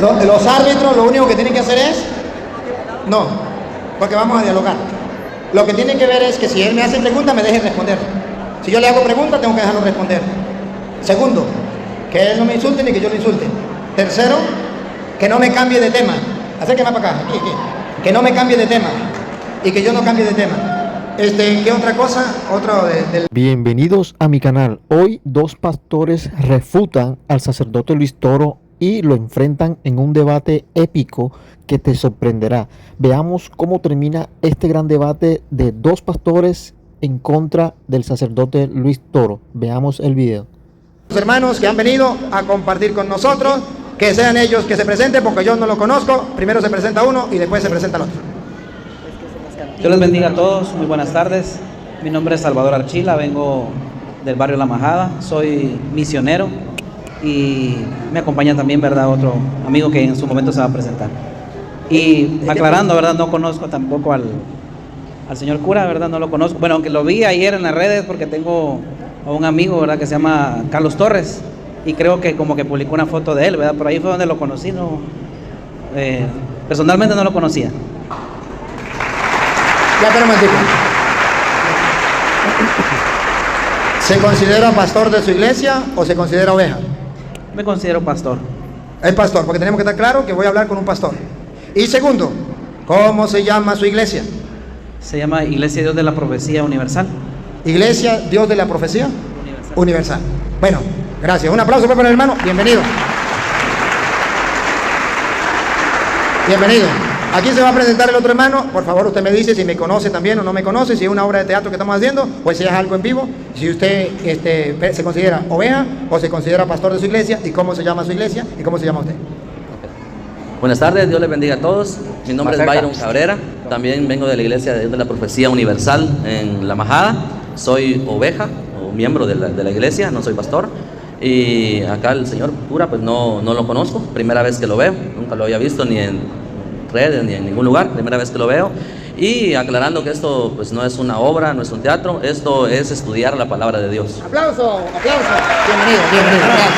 Los árbitros lo único que tienen que hacer es... No, porque vamos a dialogar. Lo que tienen que ver es que si él me hace preguntas, me deje responder. Si yo le hago preguntas, tengo que dejarlo responder. Segundo, que él no me insulte ni que yo lo insulte. Tercero, que no me cambie de tema. Acérqueme para acá, aquí. Que no me cambie de tema y que yo no cambie de tema. ¿Qué otra cosa? Bienvenidos a mi canal. Hoy dos pastores refutan al sacerdote Luis Toro y lo enfrentan en un debate épico que te sorprenderá. Veamos cómo termina este gran debate de dos pastores en contra del sacerdote Luis Toro. Veamos el video. Los hermanos que han venido a compartir con nosotros, que sean ellos que se presenten, porque yo no lo conozco. Primero se presenta uno y después se presenta el otro. Dios les bendiga a todos, muy buenas tardes. Mi nombre es Salvador Archila, vengo del barrio La Majada, soy misionero y me acompaña también, ¿verdad?, otro amigo que en su momento se va a presentar. Y aclarando, ¿verdad?, no conozco tampoco al señor cura, ¿verdad?, no lo conozco. Bueno, aunque lo vi ayer en las redes porque tengo a un amigo, ¿verdad?, que se llama Carlos Torres y creo que como que publicó una foto de él, ¿verdad?, por ahí fue donde lo conocí, no, personalmente no lo conocía. Ya, pero un momentito. ¿Se considera pastor de su iglesia o se considera oveja? Me considero pastor. Es pastor, porque tenemos que estar claro que voy a hablar con un pastor. Y segundo, ¿cómo se llama su iglesia? Se llama Iglesia Dios de la Profecía Universal. Iglesia Dios de la Profecía Universal. Bueno, gracias. Un aplauso para el hermano. Bienvenido. Bienvenido. Aquí se va a presentar el otro hermano. Por favor, usted me dice si me conoce también o no me conoce, si es una obra de teatro que estamos haciendo o si es algo en vivo, si usted se considera oveja o se considera pastor de su iglesia y cómo se llama su iglesia y cómo se llama usted. Buenas tardes, Dios les bendiga a todos. Mi nombre es Byron Cabrera, también vengo de la Iglesia de Dios de la Profecía Universal en La Majada. Soy oveja o miembro de la iglesia, no soy pastor. Y acá el señor cura pues no lo conozco, primera vez que lo veo, nunca lo había visto ni en redes ni en ningún lugar, primera vez que lo veo. Y aclarando que esto pues no es una obra, no es un teatro, esto es estudiar la palabra de Dios. Aplauso, aplauso. Bienvenido, gracias.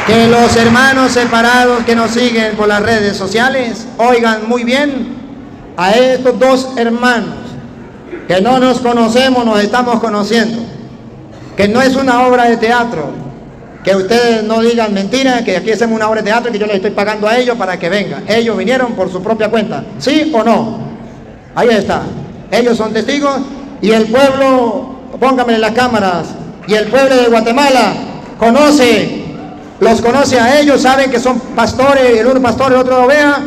Que los hermanos separados que nos siguen por las redes sociales oigan muy bien a estos dos hermanos que no nos conocemos, nos estamos conociendo, que no es una obra de teatro. Que ustedes no digan mentiras, que aquí hacemos una obra de teatro y que yo les estoy pagando a ellos para que vengan. Ellos vinieron por su propia cuenta, ¿sí o no? Ahí está. Ellos son testigos y el pueblo, pónganme en las cámaras, y el pueblo de Guatemala los conoce a ellos, saben que son pastores, el uno pastor, el otro oveja,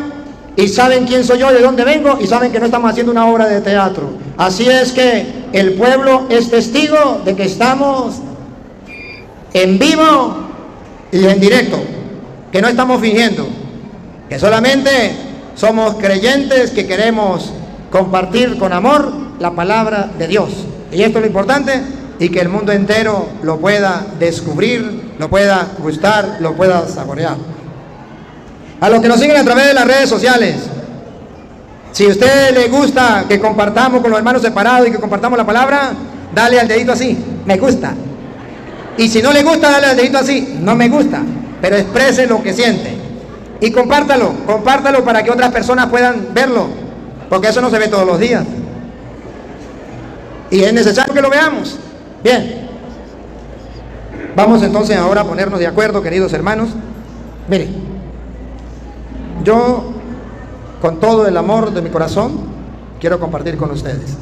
y saben quién soy yo, de dónde vengo, y saben que no estamos haciendo una obra de teatro. Así es que el pueblo es testigo de que estamos en vivo y en directo, que no estamos fingiendo, que solamente somos creyentes que queremos compartir con amor la palabra de Dios. Y esto es lo importante, y que el mundo entero lo pueda descubrir, lo pueda gustar, lo pueda saborear. A los que nos siguen a través de las redes sociales, si a usted le gusta que compartamos con los hermanos separados y que compartamos la palabra, dale al dedito así, me gusta. Y si no le gusta, dale al dedito así, no me gusta, pero exprese lo que siente. Y compártalo para que otras personas puedan verlo, porque eso no se ve todos los días. Y es necesario que lo veamos. Bien. Vamos entonces ahora a ponernos de acuerdo, queridos hermanos. Miren, yo con todo el amor de mi corazón quiero compartir con ustedes.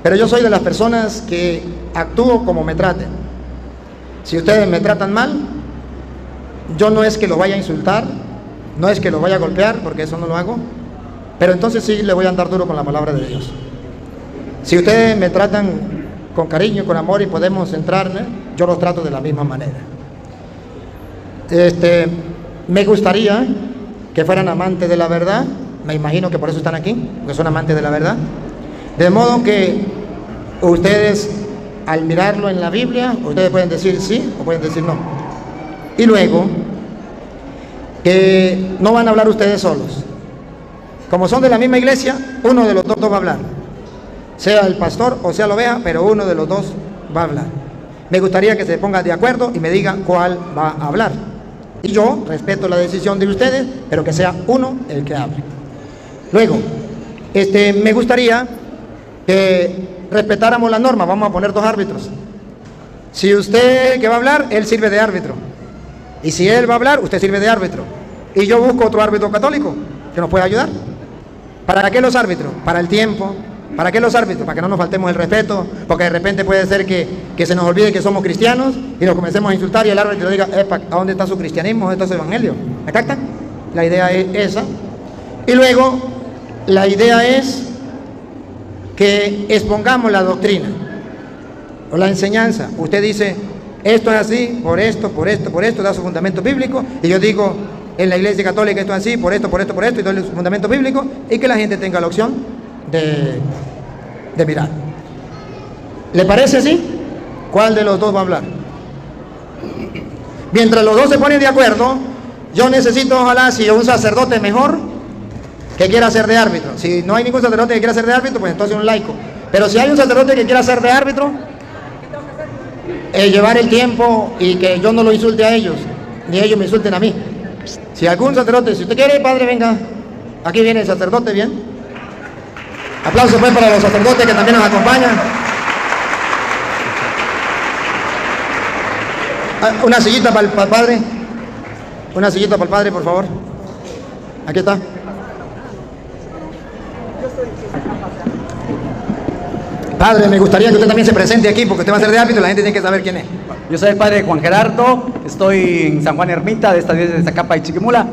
Pero yo soy de las personas que actúo como me traten. Si ustedes me tratan mal, yo no es que lo vaya a insultar, no es que lo vaya a golpear, porque eso no lo hago, pero entonces sí le voy a andar duro con la palabra de Dios. Si ustedes me tratan con cariño, con amor y podemos centrarnos, yo los trato de la misma manera. Me gustaría que fueran amantes de la verdad, me imagino que por eso están aquí, porque son amantes de la verdad, de modo que ustedes, al mirarlo en la Biblia, ustedes pueden decir sí o pueden decir no. Y luego, que no van a hablar ustedes solos. Como son de la misma iglesia, uno de los dos va a hablar. Sea el pastor o sea la oveja, pero uno de los dos va a hablar. me gustaría que se pongan de acuerdo y me digan cuál va a hablar. Y yo respeto la decisión de ustedes, pero que sea uno el que hable. Luego, me gustaría que respetáramos la norma. Vamos a poner 2 árbitros. Si usted que va a hablar, él sirve de árbitro. Y si él va a hablar, usted sirve de árbitro. Y yo busco otro árbitro católico que nos pueda ayudar. ¿Para qué los árbitros? Para el tiempo. ¿Para qué los árbitros? Para que no nos faltemos el respeto, porque de repente puede ser que se nos olvide que somos cristianos y nos comencemos a insultar y el árbitro diga, epa, ¿a dónde está su cristianismo? ¿Dónde está su evangelio? ¿Me captan? La idea es esa. Y luego, la idea es que expongamos la doctrina o la enseñanza. Usted dice, esto es así, por esto, da su fundamento bíblico, y yo digo, en la Iglesia Católica esto es así, por esto, y doy su fundamento bíblico, y que la gente tenga la opción de mirar. ¿Le parece así? ¿Cuál de los dos va a hablar? Mientras los dos se ponen de acuerdo, yo necesito, ojalá, si un sacerdote mejor que quiera ser de árbitro. Si no hay ningún sacerdote que quiera ser de árbitro, pues entonces un laico. Pero si hay un sacerdote que quiera ser de árbitro, llevar el tiempo y que yo no lo insulte a ellos, ni ellos me insulten a mí. Si algún sacerdote, si usted quiere, padre, venga. Aquí viene el sacerdote, bien. Aplausos pues para los sacerdotes que también nos acompañan. Una sillita para el padre. Una sillita para el padre, por favor. Aquí está. Padre, me gustaría que usted también se presente aquí, porque usted va a ser de árbitro y la gente tiene que saber quién es. Yo soy el padre Juan Gerardo, estoy en San Juan Ermita, de esta diócesis de Zacapa y Chiquimula.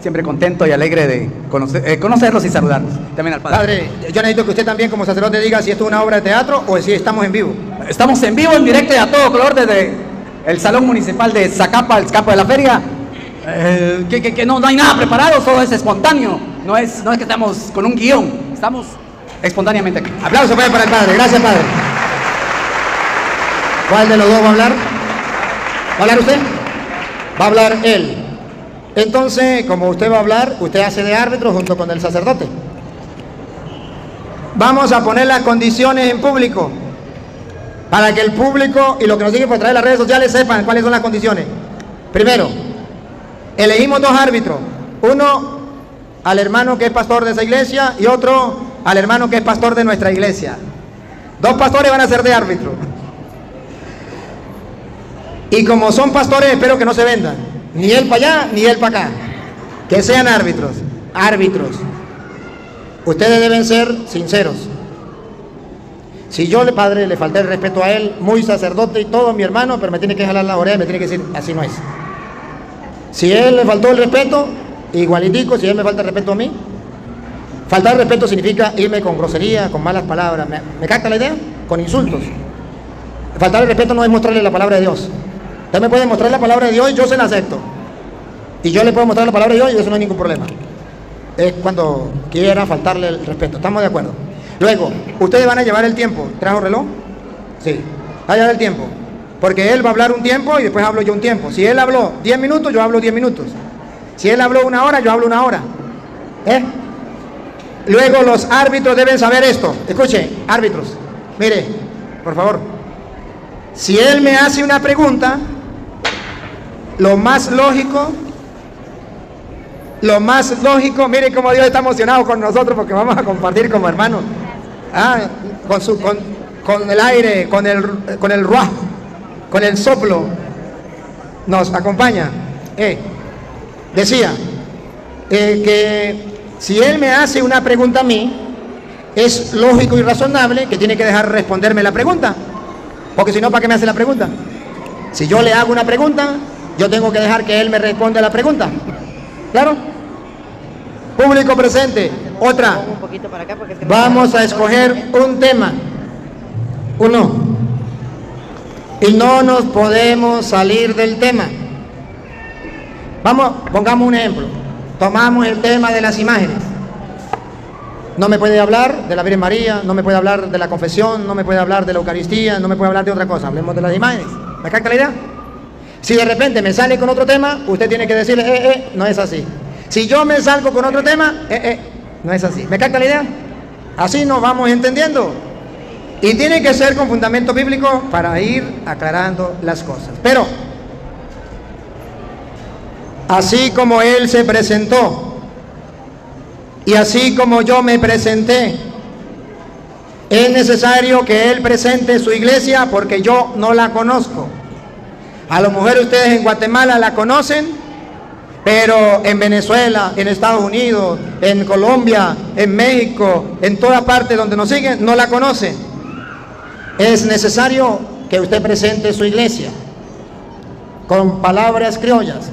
Siempre contento y alegre de conocerlos y saludarlos. También al padre. Padre, yo necesito que usted también como sacerdote diga si esto es una obra de teatro o si estamos en vivo. Estamos en vivo, en directo y a todo color desde el Salón Municipal de Zacapa, el campo de la feria. Que no hay nada preparado, todo es espontáneo. No es que estamos con un guión, estamos espontáneamente aquí. Aplauso pues para el padre, gracias padre. ¿Cuál de los dos va a hablar? ¿Va a hablar usted? Va a hablar él. Entonces, como usted va a hablar, usted hace de árbitro junto con el sacerdote. Vamos a poner las condiciones en público para que el público y los que nos siguen por través de las redes sociales sepan cuáles son las condiciones. Primero, elegimos 2 árbitros, uno al hermano que es pastor de esa iglesia y otro al hermano que es pastor de nuestra iglesia. 2 pastores van a ser de árbitro. Y como son pastores, espero que no se vendan. Ni él para allá, ni él para acá. Que sean árbitros. Árbitros. Ustedes deben ser sinceros. Si yo, padre, le falté el respeto a él, muy sacerdote y todo, mi hermano, pero me tiene que jalar la oreja y me tiene que decir, así no es. Si él le faltó el respeto, igualitico, si él me falta el respeto a mí. Faltar el respeto significa irme con grosería, con malas palabras. ¿Me capta la idea? Con insultos. Faltar el respeto no es mostrarle la palabra de Dios. Usted me puede mostrar la palabra de Dios y yo se la acepto. Y yo le puedo mostrar la palabra de Dios y eso no hay ningún problema. Es cuando quiera faltarle el respeto. ¿Estamos de acuerdo? Luego, ustedes van a llevar el tiempo. ¿Trajo reloj? Sí. Va a llevar el tiempo. Porque él va a hablar un tiempo y después hablo yo un tiempo. Si él habló 10 minutos, yo hablo 10 minutos. Si él habló 1 hora, yo hablo 1 hora. Luego los árbitros deben saber esto. Escuche, árbitros. Mire, por favor. Si él me hace una pregunta, lo más lógico, mire cómo Dios está emocionado con nosotros porque vamos a compartir como hermanos. Con el aire, con el ruaj, con el soplo, nos acompaña. Decía que si él me hace una pregunta a mí, es lógico y razonable que tiene que dejar responderme la pregunta. Porque si no, ¿para qué me hace la pregunta? Si yo le hago una pregunta, yo tengo que dejar que él me responda a la pregunta. ¿Claro? Público presente. Otra. Vamos a escoger un tema. Uno. Y no nos podemos salir del tema. Vamos, pongamos un ejemplo. Tomamos el tema de las imágenes. No me puede hablar de la Virgen María, no me puede hablar de la confesión, no me puede hablar de la Eucaristía, no me puede hablar de otra cosa. Hablemos de las imágenes. ¿Me capta la idea? Si de repente me sale con otro tema, usted tiene que decirle, no es así. Si yo me salgo con otro tema, no es así. ¿Me capta la idea? Así nos vamos entendiendo. Y tiene que ser con fundamento bíblico para ir aclarando las cosas. Pero, así como Él se presentó, y así como yo me presenté, es necesario que Él presente su iglesia porque yo no la conozco. A lo mejor ustedes en Guatemala la conocen, pero en Venezuela, en Estados Unidos, en Colombia, en México, en toda parte donde nos siguen, no la conocen. Es necesario que usted presente su iglesia con palabras criollas.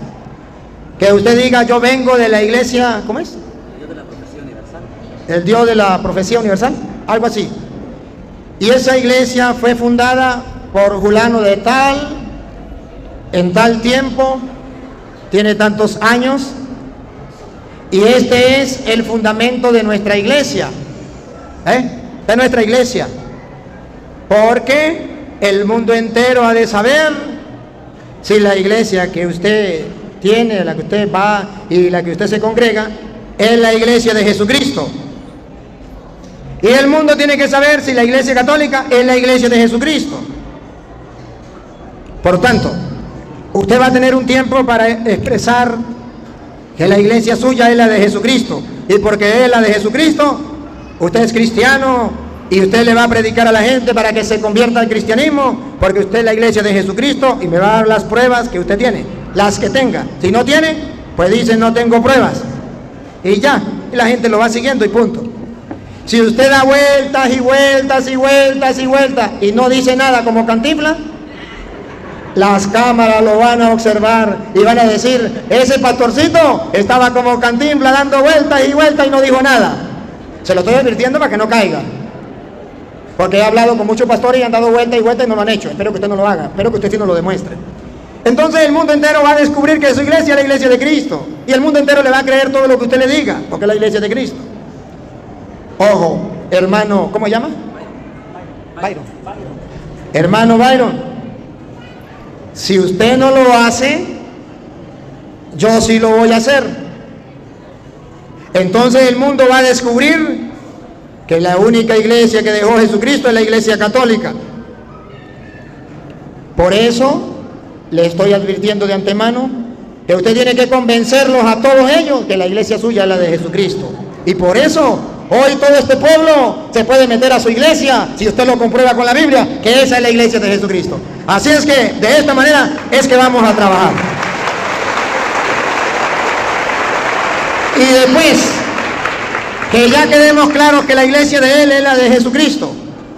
Que usted diga, yo vengo de la iglesia, ¿cómo es? El Dios de la profecía universal, algo así. Y esa iglesia fue fundada por fulano de tal, en tal tiempo, tiene tantos años, y este es el fundamento de nuestra iglesia, de nuestra iglesia, porque el mundo entero ha de saber si la iglesia que usted tiene, la que usted va y la que usted se congrega, es la iglesia de Jesucristo. Y el mundo tiene que saber si la iglesia católica es la iglesia de Jesucristo. Por tanto, usted va a tener un tiempo para expresar que la iglesia suya es la de Jesucristo. Y porque es la de Jesucristo, usted es cristiano y usted le va a predicar a la gente para que se convierta al cristianismo, porque usted es la iglesia de Jesucristo y me va a dar las pruebas que usted tiene, las que tenga. Si no tiene, pues dice no tengo pruebas. Y ya, y la gente lo va siguiendo y punto. Si usted da vueltas y vueltas y vueltas y vueltas y no dice nada como Cantinflas, las cámaras lo van a observar y van a decir, ese pastorcito estaba como Cantinflas dando vueltas y vueltas y no dijo nada. Se lo estoy advirtiendo para que no caiga, porque he hablado con muchos pastores y han dado vueltas y vueltas y no lo han hecho. Espero que usted no lo haga, espero que usted sí no lo demuestre. Entonces el mundo entero va a descubrir que su iglesia es la iglesia de Cristo, y el mundo entero le va a creer todo lo que usted le diga, porque es la iglesia de Cristo. Ojo, hermano, ¿cómo se llama? Byron. Hermano Byron, si usted no lo hace, yo sí lo voy a hacer. Entonces el mundo va a descubrir que la única iglesia que dejó Jesucristo es la iglesia católica. Por eso le estoy advirtiendo de antemano que usted tiene que convencerlos a todos ellos que la iglesia suya es la de Jesucristo. Y por eso hoy todo este pueblo se puede meter a su iglesia, si usted lo comprueba con la Biblia, que esa es la iglesia de Jesucristo. Así es que de esta manera es que vamos a trabajar. Y después que ya quedemos claros que la iglesia de él es la de Jesucristo,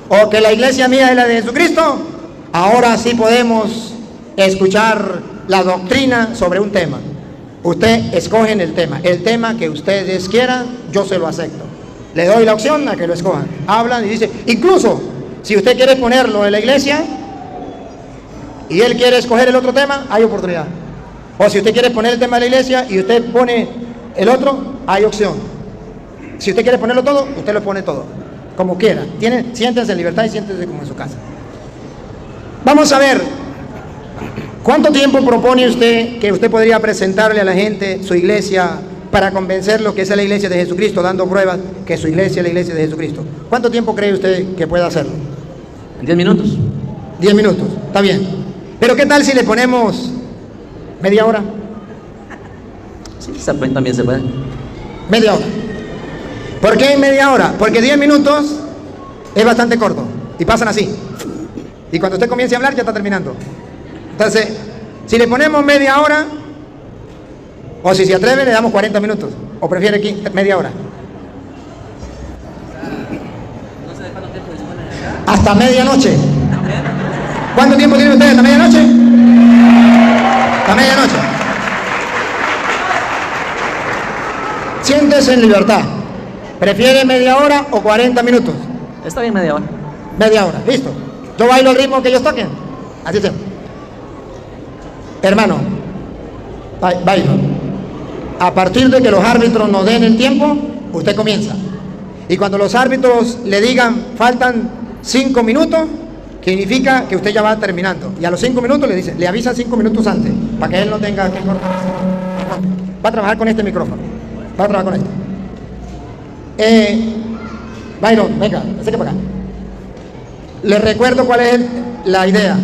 o que la iglesia mía es la de Jesucristo, ahora sí podemos escuchar la doctrina sobre un tema. Usted escogen el tema que ustedes quieran, yo se lo acepto. Le doy la opción a que lo escojan. Hablan y dicen, incluso si usted quiere ponerlo en la iglesia y él quiere escoger el otro tema, hay oportunidad. O si usted quiere poner el tema de la iglesia y usted pone el otro, hay opción. Si usted quiere ponerlo todo, usted lo pone todo, como quiera. Siéntense en libertad y siéntense como en su casa. Vamos a ver, ¿cuánto tiempo propone usted que usted podría presentarle a la gente su iglesia para convencerlo que esa es la iglesia de Jesucristo, dando pruebas que su iglesia es la iglesia de Jesucristo? ¿Cuánto tiempo cree usted que pueda hacerlo? En 10 minutos. 10 minutos, está bien. Pero ¿qué tal si le ponemos media hora? Sí, también se puede. Media hora. ¿Por qué media hora? Porque 10 minutos es bastante corto y pasan así. Y cuando usted comience a hablar ya está terminando. Entonces, si le ponemos media hora, o si se atreve le damos 40 minutos, o prefiere media hora. Hasta medianoche. ¿Cuánto tiempo tiene usted? ¿Hasta medianoche? Hasta medianoche. Siéntese en libertad. ¿Prefiere media hora o 40 minutos? Está bien, media hora. Media hora, listo. Yo bailo el ritmo que ellos toquen. Así sea. Hermano, bailo. A partir de que los árbitros nos den el tiempo, usted comienza. Y cuando los árbitros le digan faltan 5 minutos, significa que usted ya va terminando. Y a los 5 minutos le avisan 5 minutos antes, para que él no tenga que cortar. Va a trabajar con este micrófono. Va a trabajar con este. Byron, venga, acérquese para acá. Les recuerdo cuál es la idea.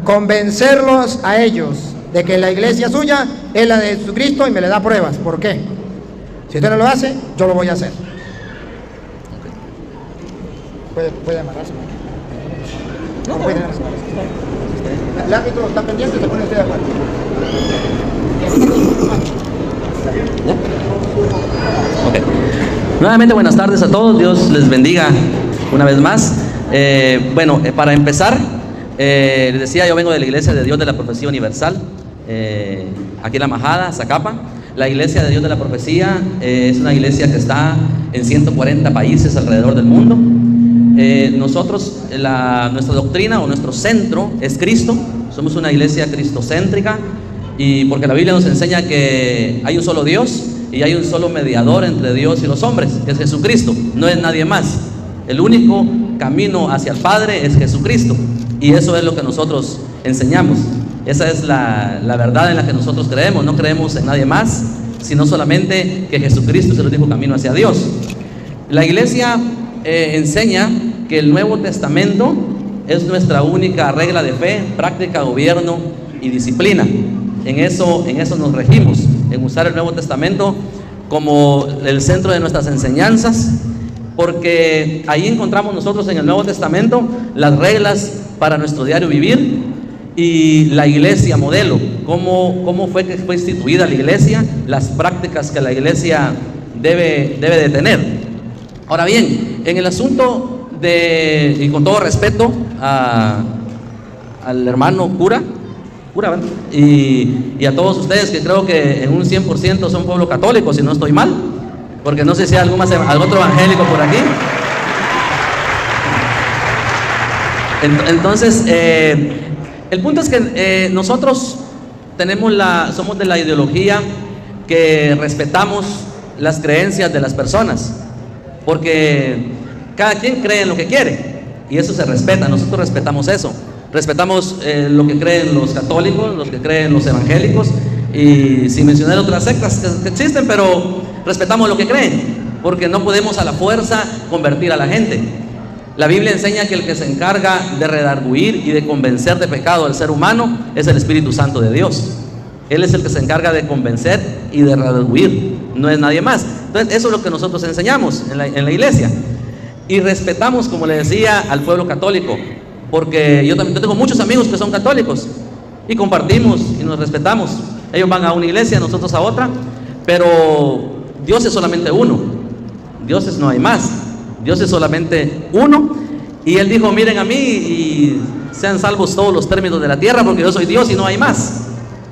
Convencerlos a ellos de que la iglesia suya es la de Jesucristo y me le da pruebas. ¿Por qué? Si usted no lo hace, yo lo voy a hacer. Puede amarrarse. No puede amarrarse. El árbitro está pendiente, se pone usted de acuerdo. Okay. Nuevamente buenas tardes a todos, Dios les bendiga una vez más. Para empezar, les decía, yo vengo de la Iglesia de Dios de la Profecía Universal, aquí en La Majada, Zacapa. La Iglesia de Dios de la Profecía es una iglesia que está en 140 países alrededor del mundo. Nuestra doctrina o nuestro centro es Cristo. Somos una iglesia cristocéntrica, y porque la Biblia nos enseña que hay un solo Dios y hay un solo mediador entre Dios y los hombres, que es Jesucristo, no es nadie más. El único camino hacia el Padre es Jesucristo, y eso es lo que nosotros enseñamos. Esa es la verdad en la que nosotros creemos. No creemos en nadie más, sino solamente que Jesucristo es el único camino hacia Dios. La iglesia enseña que el Nuevo Testamento es nuestra única regla de fe, práctica, gobierno y disciplina. En eso nos regimos, en usar el Nuevo Testamento como el centro de nuestras enseñanzas, porque ahí encontramos nosotros en el Nuevo Testamento las reglas para nuestro diario vivir y la iglesia modelo, cómo fue que fue instituida la iglesia, las prácticas que la iglesia debe de tener. Ahora bien, en el asunto y con todo respeto al hermano cura, y a todos ustedes, que creo que en un 100% son pueblo católico, si no estoy mal, porque no sé si hay algún otro evangélico por aquí. Entonces, el punto es que nosotros somos de la ideología que respetamos las creencias de las personas, porque cada quien cree en lo que quiere y eso se respeta. Nosotros respetamos eso. Respetamos lo que creen los católicos, los que creen los evangélicos, y sin mencionar otras sectas que existen, pero respetamos lo que creen, porque no podemos a la fuerza convertir a la gente. La Biblia enseña que el que se encarga de redarguir y de convencer de pecado al ser humano es el Espíritu Santo de Dios. Él es el que se encarga de convencer y de redarguir, no es nadie más. Entonces eso es lo que nosotros enseñamos en la iglesia, y respetamos, como le decía, al pueblo católico, porque yo tengo muchos amigos que son católicos y compartimos y nos respetamos. Ellos van a una iglesia, nosotros a otra, pero Dios es solamente uno. Dios no hay más. Dios es solamente uno, y Él dijo: miren a mí y sean salvos todos los términos de la tierra, porque yo soy Dios y no hay más.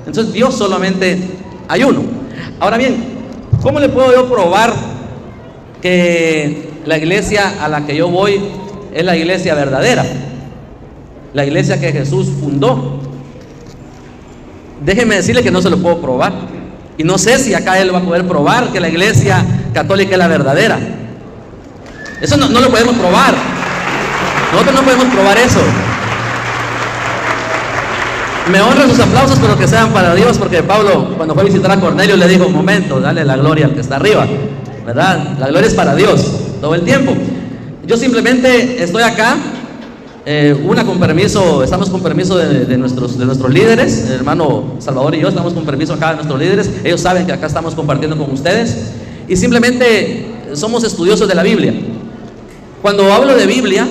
Entonces Dios solamente hay uno. Ahora bien, ¿cómo le puedo yo probar que la iglesia a la que yo voy es la iglesia verdadera? La iglesia que Jesús fundó. Déjenme decirle que no se lo puedo probar, y no sé si acá él va a poder probar que la iglesia católica es la verdadera. Eso no lo podemos probar. Nosotros no podemos probar eso. Me honran sus aplausos, pero que sean para Dios, porque Pablo, cuando fue a visitar a Cornelio, le dijo: un momento, dale la gloria al que está arriba, ¿verdad? La gloria es para Dios todo el tiempo. Yo simplemente estoy acá. Estamos con permiso de nuestros líderes. El hermano Salvador y yo estamos con permiso acá de nuestros líderes. Ellos saben que acá estamos compartiendo con ustedes, y simplemente somos estudiosos de la Biblia. Cuando hablo de Biblia,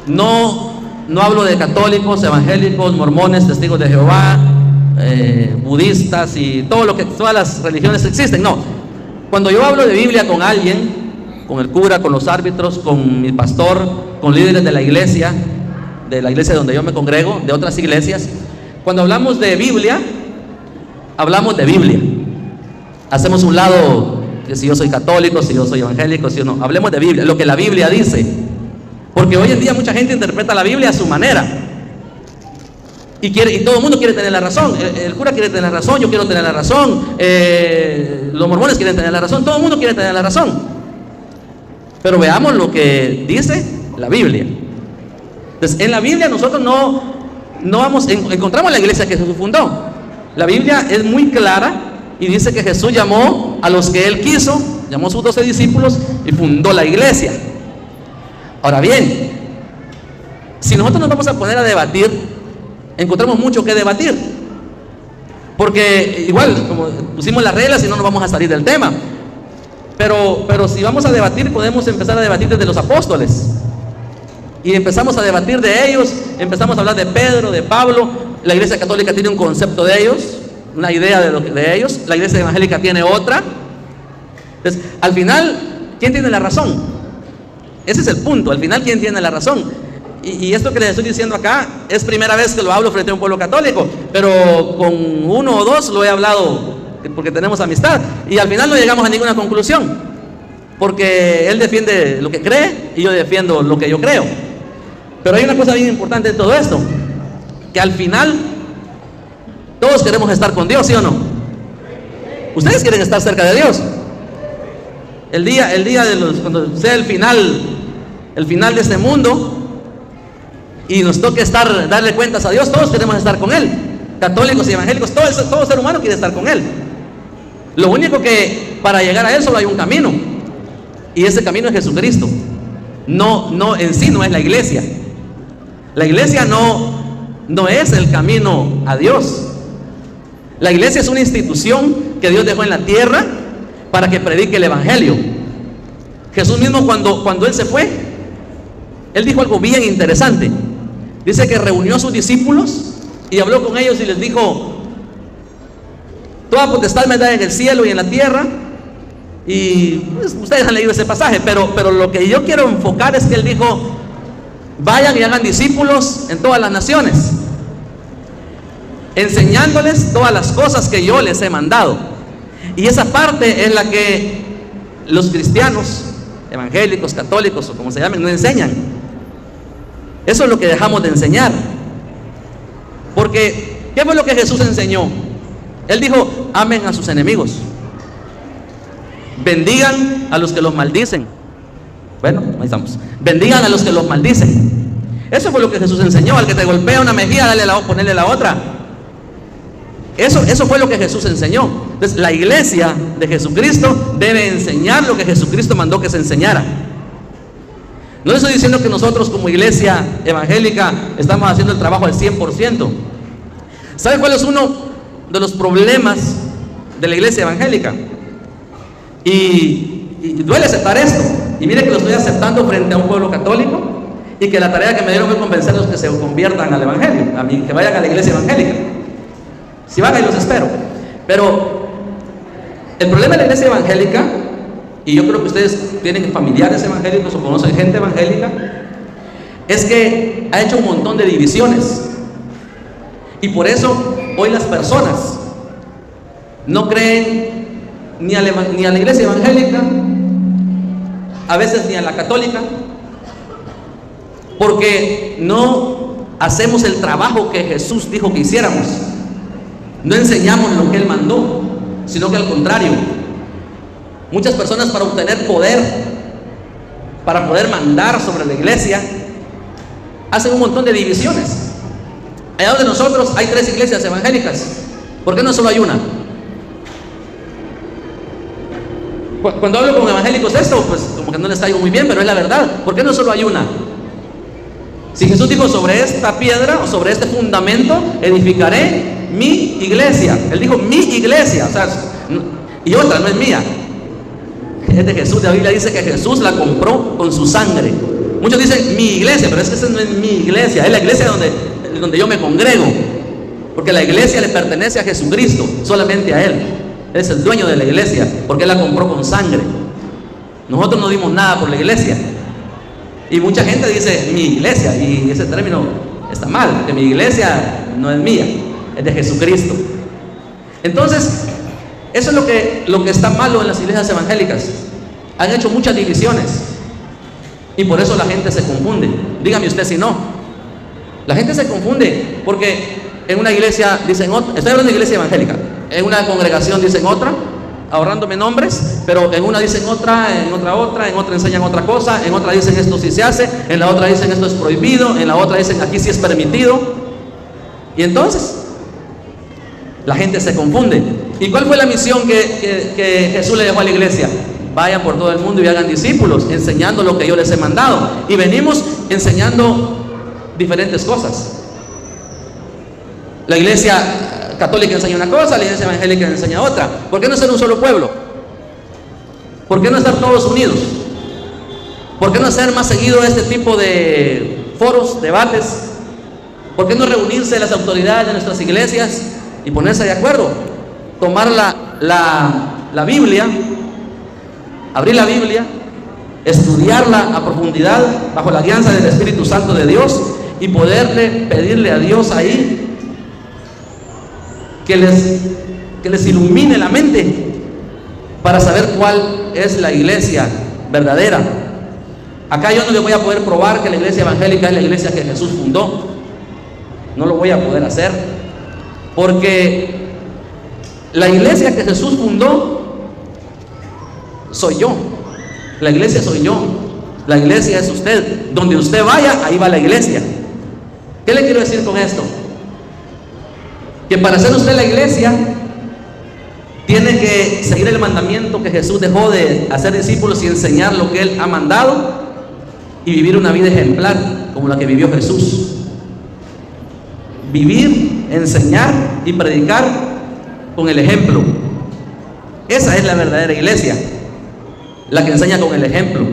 no hablo de católicos, evangélicos, mormones, testigos de Jehová, budistas y todas las religiones existen. No. Cuando yo hablo de Biblia con alguien, con el cura, con los árbitros, con mi pastor, con líderes de la iglesia donde yo me congrego, de otras iglesias, cuando hablamos de Biblia, hablamos de Biblia. Hacemos un lado que si yo soy católico, si yo soy evangélico, si yo no. Hablemos de Biblia, lo que la Biblia dice, porque hoy en día mucha gente interpreta la Biblia a su manera, y todo el mundo quiere tener la razón. El cura quiere tener la razón, yo quiero tener la razón, los mormones quieren tener la razón, todo el mundo quiere tener la razón. Pero veamos lo que dice la Biblia. Entonces, en la Biblia nosotros encontramos la iglesia que Jesús fundó. La Biblia es muy clara y dice que Jesús llamó a los que Él quiso, llamó a sus 12 discípulos y fundó la iglesia. Ahora bien, si nosotros nos vamos a poner a debatir, encontramos mucho que debatir, porque igual, como pusimos las reglas y no nos vamos a salir del tema, pero si vamos a debatir, podemos empezar a debatir desde los apóstoles, y empezamos a debatir de ellos, empezamos a hablar de Pedro, de Pablo. La Iglesia Católica tiene un concepto de ellos, una idea de ellos, la Iglesia Evangélica tiene otra. Entonces, al final, ¿quién tiene la razón? Ese es el punto, al final, ¿quién tiene la razón? Y esto que les estoy diciendo acá es primera vez que lo hablo frente a un pueblo católico, pero con uno o dos lo he hablado porque tenemos amistad, y al final no llegamos a ninguna conclusión, porque él defiende lo que cree y yo defiendo lo que yo creo. Pero hay una cosa bien importante en todo esto, que al final todos queremos estar con Dios, ¿sí o no? Ustedes quieren estar cerca de Dios. El día cuando sea el final de este mundo y nos toque darle cuentas a Dios, todos queremos estar con Él, católicos y evangélicos, todo ser humano quiere estar con Él. Lo único que para llegar a Él solo hay un camino, y ese camino es Jesucristo. No en sí no es la iglesia. La iglesia no es el camino a Dios. La iglesia es una institución que Dios dejó en la tierra para que predique el evangelio. Jesús mismo cuando Él se fue, Él dijo algo bien interesante. Dice que reunió a sus discípulos y habló con ellos y les dijo: toda potestad me da en el cielo y en la tierra. Y pues, ustedes han leído ese pasaje, pero lo que yo quiero enfocar es que Él dijo: vayan y hagan discípulos en todas las naciones, enseñándoles todas las cosas que yo les he mandado. Y esa parte es la que los cristianos, evangélicos, católicos o como se llamen, no enseñan. Eso es lo que dejamos de enseñar. Porque, ¿qué fue lo que Jesús enseñó? Él dijo: amen a sus enemigos, bendigan a los que los maldicen. Bueno, ahí estamos. Bendigan a los que los maldicen. Eso fue lo que Jesús enseñó. Al que te golpea una mejilla, ponerle la otra. Eso fue lo que Jesús enseñó. Entonces, la iglesia de Jesucristo debe enseñar lo que Jesucristo mandó que se enseñara. No estoy diciendo que nosotros como iglesia evangélica estamos haciendo el trabajo al 100%. ¿Sabe cuál es uno de los problemas de la iglesia evangélica? Y duele aceptar esto. Y mire que lo estoy aceptando frente a un pueblo católico, y que la tarea que me dieron fue convencerlos que se conviertan al evangelio, que vayan a la iglesia evangélica. Si van, ahí los espero. Pero el problema de la iglesia evangélica, y yo creo que ustedes tienen familiares evangélicos o conocen gente evangélica, es que ha hecho un montón de divisiones. Y por eso hoy las personas no creen ni a la iglesia evangélica, a veces ni a la católica, porque no hacemos el trabajo que Jesús dijo que hiciéramos. No enseñamos lo que Él mandó, sino que al contrario, muchas personas, para obtener poder, para poder mandar sobre la iglesia, hacen un montón de divisiones. Allá donde nosotros hay 3 iglesias evangélicas, ¿por qué no solo hay una? Cuando hablo con evangélicos de esto, pues como que no les caigo muy bien, pero es la verdad. ¿Por qué no solo hay una? Si Jesús dijo: sobre esta piedra o sobre este fundamento edificaré mi iglesia. Él dijo mi iglesia, o sea, y otra, no es mía, es de Jesús. La Biblia dice que Jesús la compró con su sangre. Muchos dicen mi iglesia, pero es que esa no es mi iglesia, es la iglesia donde yo me congrego, porque la iglesia le pertenece a Jesucristo, solamente a Él. Él es el dueño de la iglesia, porque Él la compró con sangre. Nosotros no dimos nada por la iglesia. Y mucha gente dice mi iglesia, y ese término está mal, que mi iglesia no es mía, es de Jesucristo. Entonces, eso es lo que está malo en las iglesias evangélicas. Han hecho muchas divisiones, y por eso la gente se confunde. Dígame usted si no. La gente se confunde porque en una iglesia dicen otra. Estoy hablando de iglesia evangélica. En una congregación dicen otra, ahorrándome nombres, pero en una dicen otra, en otra enseñan otra cosa, en otra dicen esto sí se hace, en la otra dicen esto es prohibido, en la otra dicen aquí sí es permitido. Y entonces la gente se confunde. ¿Y cuál fue la misión que Jesús le dejó a la iglesia? vayan por todo el mundo y hagan discípulos, enseñando lo que yo les he mandado. Y venimos enseñando diferentes cosas. La iglesia católica enseña una cosa, la iglesia evangélica enseña otra. ¿Por qué no ser un solo pueblo? ¿Por qué no estar todos unidos? ¿Por qué no hacer más seguido este tipo de foros, debates? ¿Por qué no reunirse las autoridades de nuestras iglesias y ponerse de acuerdo? Tomar la Biblia, abrir la Biblia, estudiarla a profundidad bajo la guianza del Espíritu Santo de Dios y pedirle a Dios ahí que les ilumine la mente para saber cuál es la iglesia verdadera. Acá yo no le voy a poder probar que la iglesia evangélica es la iglesia que Jesús fundó. No lo voy a poder hacer, porque la iglesia que Jesús fundó soy yo. La iglesia soy yo. La iglesia es usted. Donde usted vaya, ahí va la iglesia. ¿Qué le quiero decir con esto? Que para ser usted la iglesia, tiene que seguir el mandamiento que Jesús dejó de hacer discípulos y enseñar lo que Él ha mandado y vivir una vida ejemplar como la que vivió Jesús. Vivir, enseñar y predicar con el ejemplo. Esa es la verdadera iglesia, la que enseña con el ejemplo.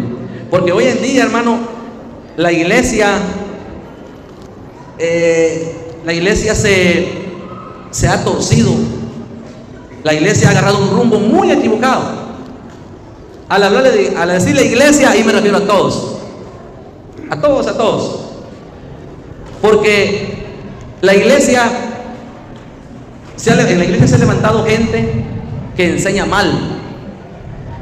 Porque hoy en día, hermano, la iglesia se ha torcido. La iglesia ha agarrado un rumbo muy equivocado. Al decir la iglesia, ahí me refiero a todos. A todos. Porque en la iglesia se ha levantado gente que enseña mal,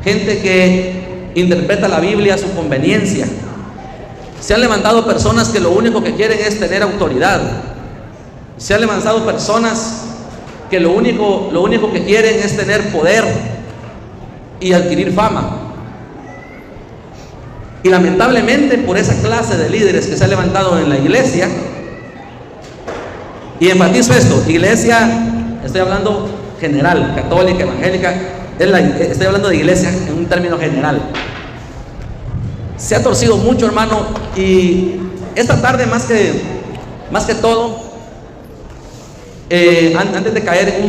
gente que interpreta la Biblia a su conveniencia. Se han levantado personas que lo único que quieren es tener autoridad. Se han levantado personas que lo único que quieren es tener poder y adquirir fama. Y lamentablemente, por esa clase de líderes que se ha levantado en la iglesia, y enfatizo esto, iglesia, estoy hablando general, católica, evangélica, estoy hablando de iglesia en un término general. Se ha torcido mucho, hermano, y esta tarde más que todo, antes de caer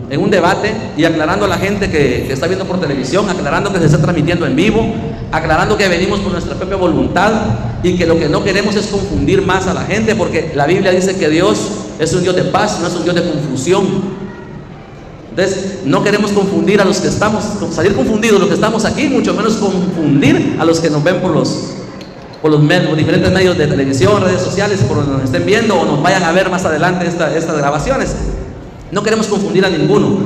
en un debate y aclarando a la gente que está viendo por televisión, aclarando que se está transmitiendo en vivo, aclarando que venimos por nuestra propia voluntad y que lo que no queremos es confundir más a la gente, porque la Biblia dice que Dios es un Dios de paz, no es un Dios de confusión. Entonces no queremos confundir a los que salir confundidos los que estamos aquí, mucho menos confundir a los que nos ven por los diferentes medios de televisión, redes sociales, por donde nos estén viendo o nos vayan a ver más adelante estas grabaciones. No queremos confundir a ninguno,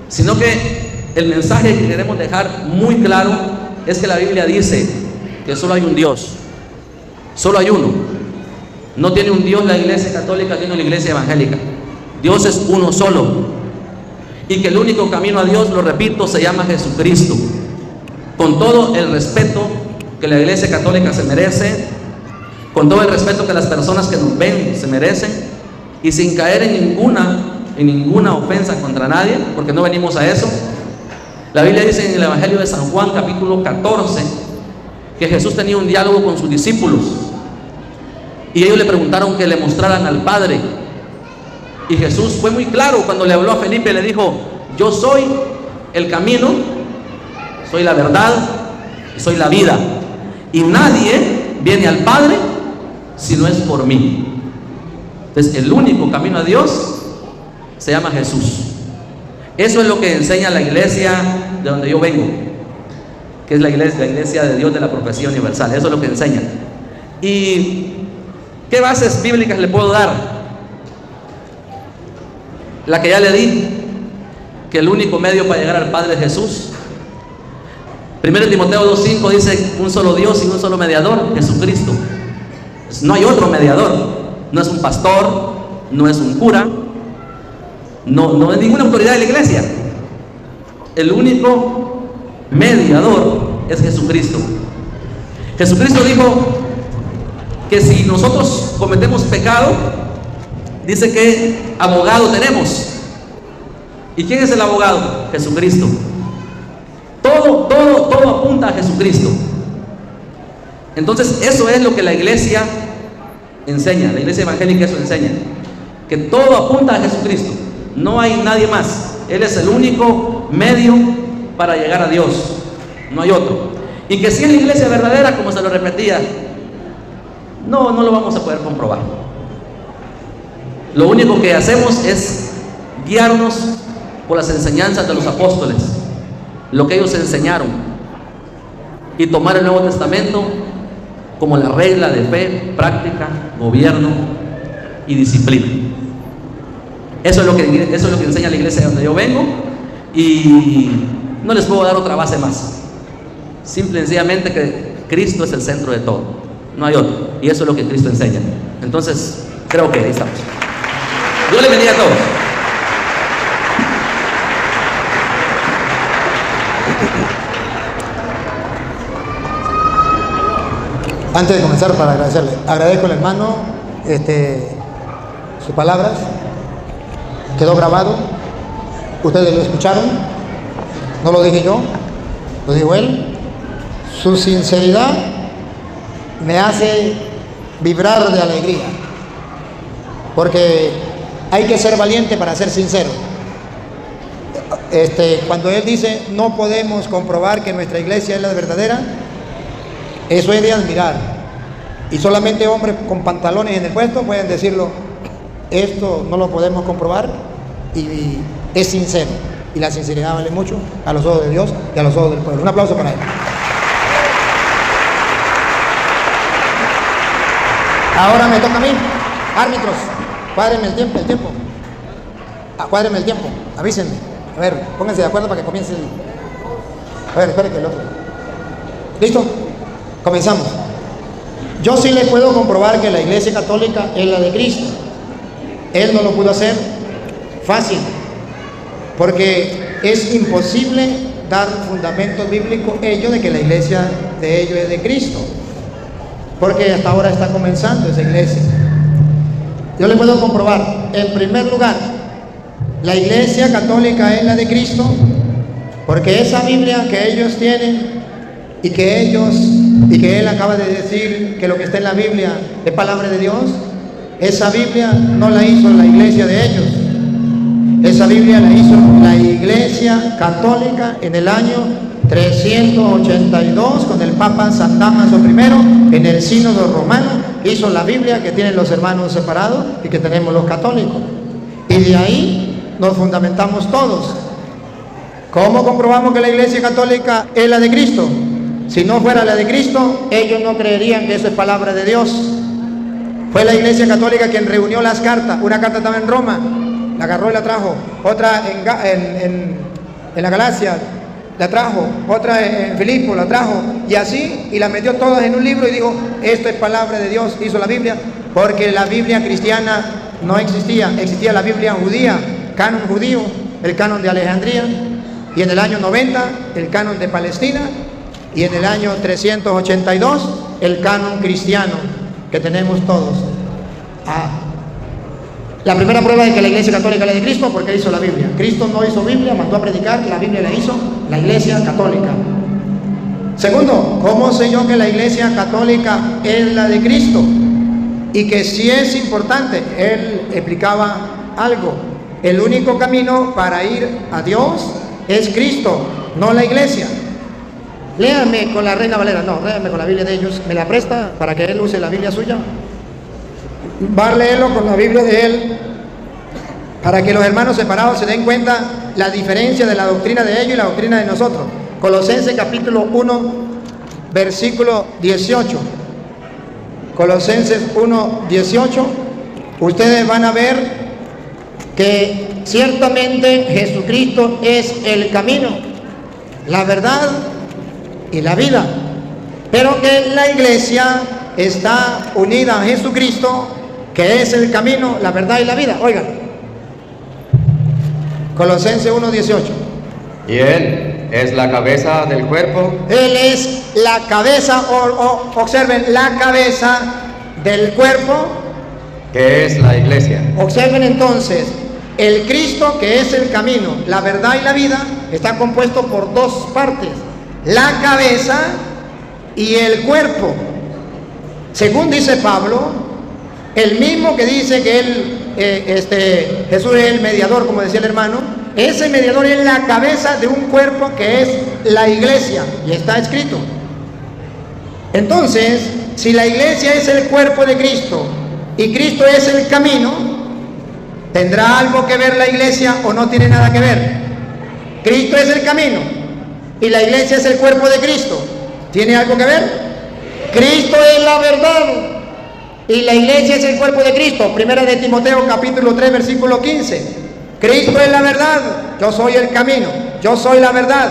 sino que el mensaje que queremos dejar muy claro es que la Biblia dice que solo hay un Dios, solo hay uno. No tiene un Dios la iglesia católica, tiene la iglesia evangélica. Dios es uno solo. Y que el único camino a Dios, lo repito, se llama Jesucristo. Con todo el respeto que la iglesia católica se merece, con todo el respeto que las personas que nos ven se merecen, y sin caer en ninguna ofensa contra nadie, porque no venimos a eso. La Biblia dice en el Evangelio de San Juan, capítulo 14, que Jesús tenía un diálogo con sus discípulos, y ellos le preguntaron que le mostraran al Padre. Y Jesús fue muy claro cuando le habló a Felipe, le dijo: yo soy el camino, soy la verdad y soy la vida, y nadie viene al Padre si no es por mí. Entonces el único camino a Dios se llama Jesús. Eso es lo que enseña la iglesia de donde yo vengo, que es la iglesia de Dios de la Profecía Universal. Eso es lo que enseña. ¿Y qué bases bíblicas le puedo dar? La que ya le di, que el único medio para llegar al Padre es Jesús. 1 Timoteo 2:5 dice: un solo Dios y un solo mediador, Jesucristo. No hay otro mediador. No es un pastor, no es un cura, no es ninguna autoridad de la iglesia. El único mediador es Jesucristo. Jesucristo dijo que si nosotros cometemos pecado, dice que abogado tenemos. ¿Y quién es el abogado? Jesucristo. Todo apunta a Jesucristo. Entonces eso es lo que la iglesia enseña, la iglesia evangélica eso enseña, que todo apunta a Jesucristo, no hay nadie más, Él es el único medio para llegar a Dios, no hay otro. Y que si es la iglesia verdadera, como se lo repetía, no lo vamos a poder comprobar. Lo único que hacemos es guiarnos por las enseñanzas de los apóstoles, lo que ellos enseñaron, y tomar el Nuevo Testamento como la regla de fe, práctica, gobierno y disciplina. Eso es lo que enseña la iglesia de donde yo vengo, y no les puedo dar otra base más. Simple y sencillamente que Cristo es el centro de todo, no hay otro, y eso es lo que Cristo enseña. Entonces creo que ahí estamos. Dios les bendiga a todos. Antes de comenzar, para agradecerle, agradezco al hermano sus palabras, quedó grabado, ustedes lo escucharon, no lo dije yo, lo dijo él. Su sinceridad me hace vibrar de alegría, porque hay que ser valiente para ser sincero. Cuando él dice no podemos comprobar que nuestra iglesia es la verdadera, eso es de admirar, y solamente hombres con pantalones en el puesto pueden decirlo. Esto no lo podemos comprobar, y es sincero, y la sinceridad vale mucho a los ojos de Dios y a los ojos del pueblo. Un aplauso para él. Ahora me toca a mí. Árbitros, cuádrenme el tiempo. Cuádrenme el tiempo, avísenme. A ver, pónganse de acuerdo para que comience el... A ver, espere que el otro. ¿Listo? Comenzamos. Yo sí le puedo comprobar que la iglesia católica es la de Cristo. Él no lo pudo hacer fácil, porque es imposible dar fundamentos bíblicos ellos de que la iglesia de ellos es de Cristo, porque hasta ahora está comenzando esa iglesia. Yo le puedo comprobar, en primer lugar, la iglesia católica es la de Cristo, porque esa Biblia que ellos tienen y que él acaba de decir que lo que está en la Biblia es palabra de Dios, esa Biblia no la hizo la iglesia de ellos, esa Biblia la hizo la iglesia católica en el año 382 con el Papa San Damaso I, en el sínodo romano, hizo la Biblia que tienen los hermanos separados y que tenemos los católicos, y de ahí nos fundamentamos todos. ¿Cómo comprobamos que la iglesia católica es la de Cristo? Si no fuera la de Cristo, ellos no creerían que eso es palabra de Dios. Fue la iglesia católica quien reunió las cartas. Una carta estaba en Roma, la agarró y la trajo. Otra en la Galacia la trajo. Otra en Filipo la trajo. Y así, y las metió todas en un libro y dijo, esto es palabra de Dios. Hizo la Biblia, porque la Biblia cristiana no existía. Existía la Biblia judía, canon judío, el canon de Alejandría, y en el año 90 el canon de Palestina, y en el año 382 el canon cristiano que tenemos todos. La primera prueba de que la iglesia católica es la de Cristo, porque hizo la Biblia. Cristo no hizo Biblia, mandó a predicar, la Biblia la hizo la iglesia católica. Segundo, ¿cómo sé yo que la iglesia católica es la de Cristo? Y que si es importante, él explicaba algo: el único camino para ir a Dios es Cristo, no la iglesia. Léame con la Reina Valera, no, léame con la Biblia de ellos. ¿Me la presta para que él use la Biblia suya? Va a leerlo con la Biblia de él, para que los hermanos separados se den cuenta la diferencia de la doctrina de ellos y la doctrina de nosotros. Colosenses capítulo 1, versículo 18. Colosenses 1, 18. Ustedes van a ver que ciertamente Jesucristo es el camino, la verdad y la vida, pero que la iglesia está unida a Jesucristo, que es el camino, la verdad y la vida. Oigan, Colosenses 1:18. Y Él es la cabeza del cuerpo. Él es la cabeza, observen, la cabeza del cuerpo, que es la iglesia. Observen entonces, El Cristo, que es el camino, la verdad y la vida, está compuesto por dos partes: la cabeza y el cuerpo. Según dice Pablo, el mismo que dice que Jesús es el mediador, como decía el hermano, ese mediador es la cabeza de un cuerpo que es la iglesia, y está escrito. Entonces, si la iglesia es el cuerpo de Cristo y Cristo es el camino, ¿tendrá algo que ver la iglesia o no tiene nada que ver? Cristo es el camino y la iglesia es el cuerpo de Cristo. ¿Tiene algo que ver? Cristo es la verdad y la iglesia es el cuerpo de Cristo. Primera de Timoteo capítulo 3 versículo 15. Cristo es la verdad, yo soy el camino, yo soy la verdad.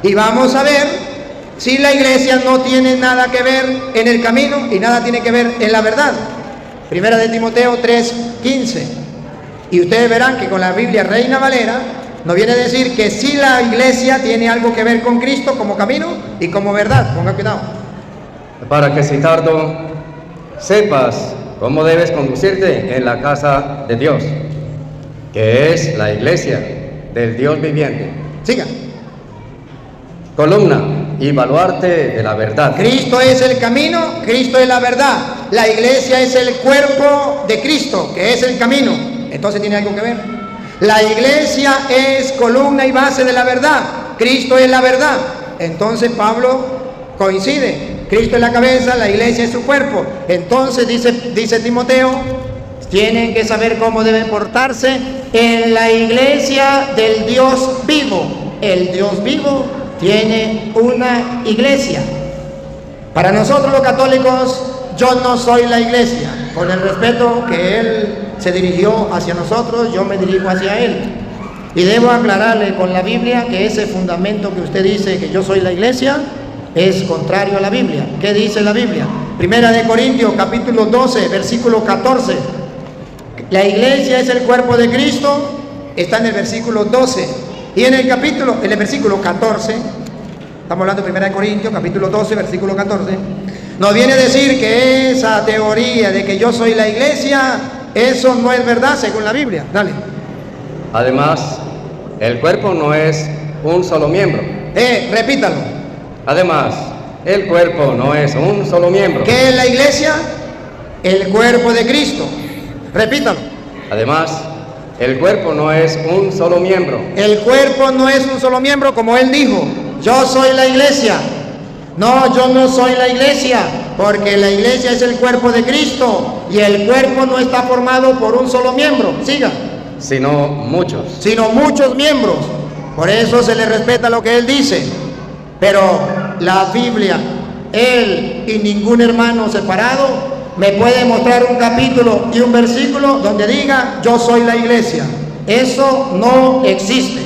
Y vamos a ver si la iglesia no tiene nada que ver en el camino y nada tiene que ver en la verdad. Primera de Timoteo 3:15. Y ustedes verán que con la Biblia Reina Valera nos viene a decir que sí, la iglesia tiene algo que ver con Cristo como camino y como verdad. Ponga cuidado. Para que, Sitardo, sepas cómo debes conducirte en la casa de Dios, que es la iglesia del Dios viviente. Siga. Columna y baluarte de la verdad. Cristo es el camino, Cristo es la verdad. La iglesia es el cuerpo de Cristo, que es el camino. Entonces tiene algo que ver. La iglesia es columna y base de la verdad. Cristo es la verdad. Entonces Pablo coincide. Cristo es la cabeza, la iglesia es su cuerpo. Entonces dice Timoteo, tienen que saber cómo deben portarse en la iglesia del Dios vivo. El Dios vivo tiene una iglesia. Para nosotros los católicos, yo no soy la iglesia. Con el respeto que él se dirigió hacia nosotros, yo me dirijo hacia él. Y debo aclararle con la Biblia que ese fundamento que usted dice que yo soy la iglesia es contrario a la Biblia. ¿Qué dice la Biblia? Primera de Corintios capítulo 12 versículo 14. La iglesia es el cuerpo de Cristo, está en el versículo 12. Y en el versículo 14, estamos hablando de 1 Corintios, capítulo 12, versículo 14, nos viene a decir que esa teoría de que yo soy la iglesia, eso no es verdad según la Biblia. Dale. Además, el cuerpo no es un solo miembro. Repítalo. Además, el cuerpo no es un solo miembro. ¿Qué es la iglesia? El cuerpo de Cristo. Repítalo. Además, el cuerpo no es un solo miembro. El cuerpo no es un solo miembro, como él dijo. Yo soy la iglesia. No, yo no soy la iglesia, porque la iglesia es el cuerpo de Cristo y el cuerpo no está formado por un solo miembro. Siga. Sino muchos. Sino muchos miembros. Por eso se le respeta lo que él dice. Pero la Biblia, él y ningún hermano separado me puede mostrar un capítulo y un versículo donde diga yo soy la iglesia. Eso no existe.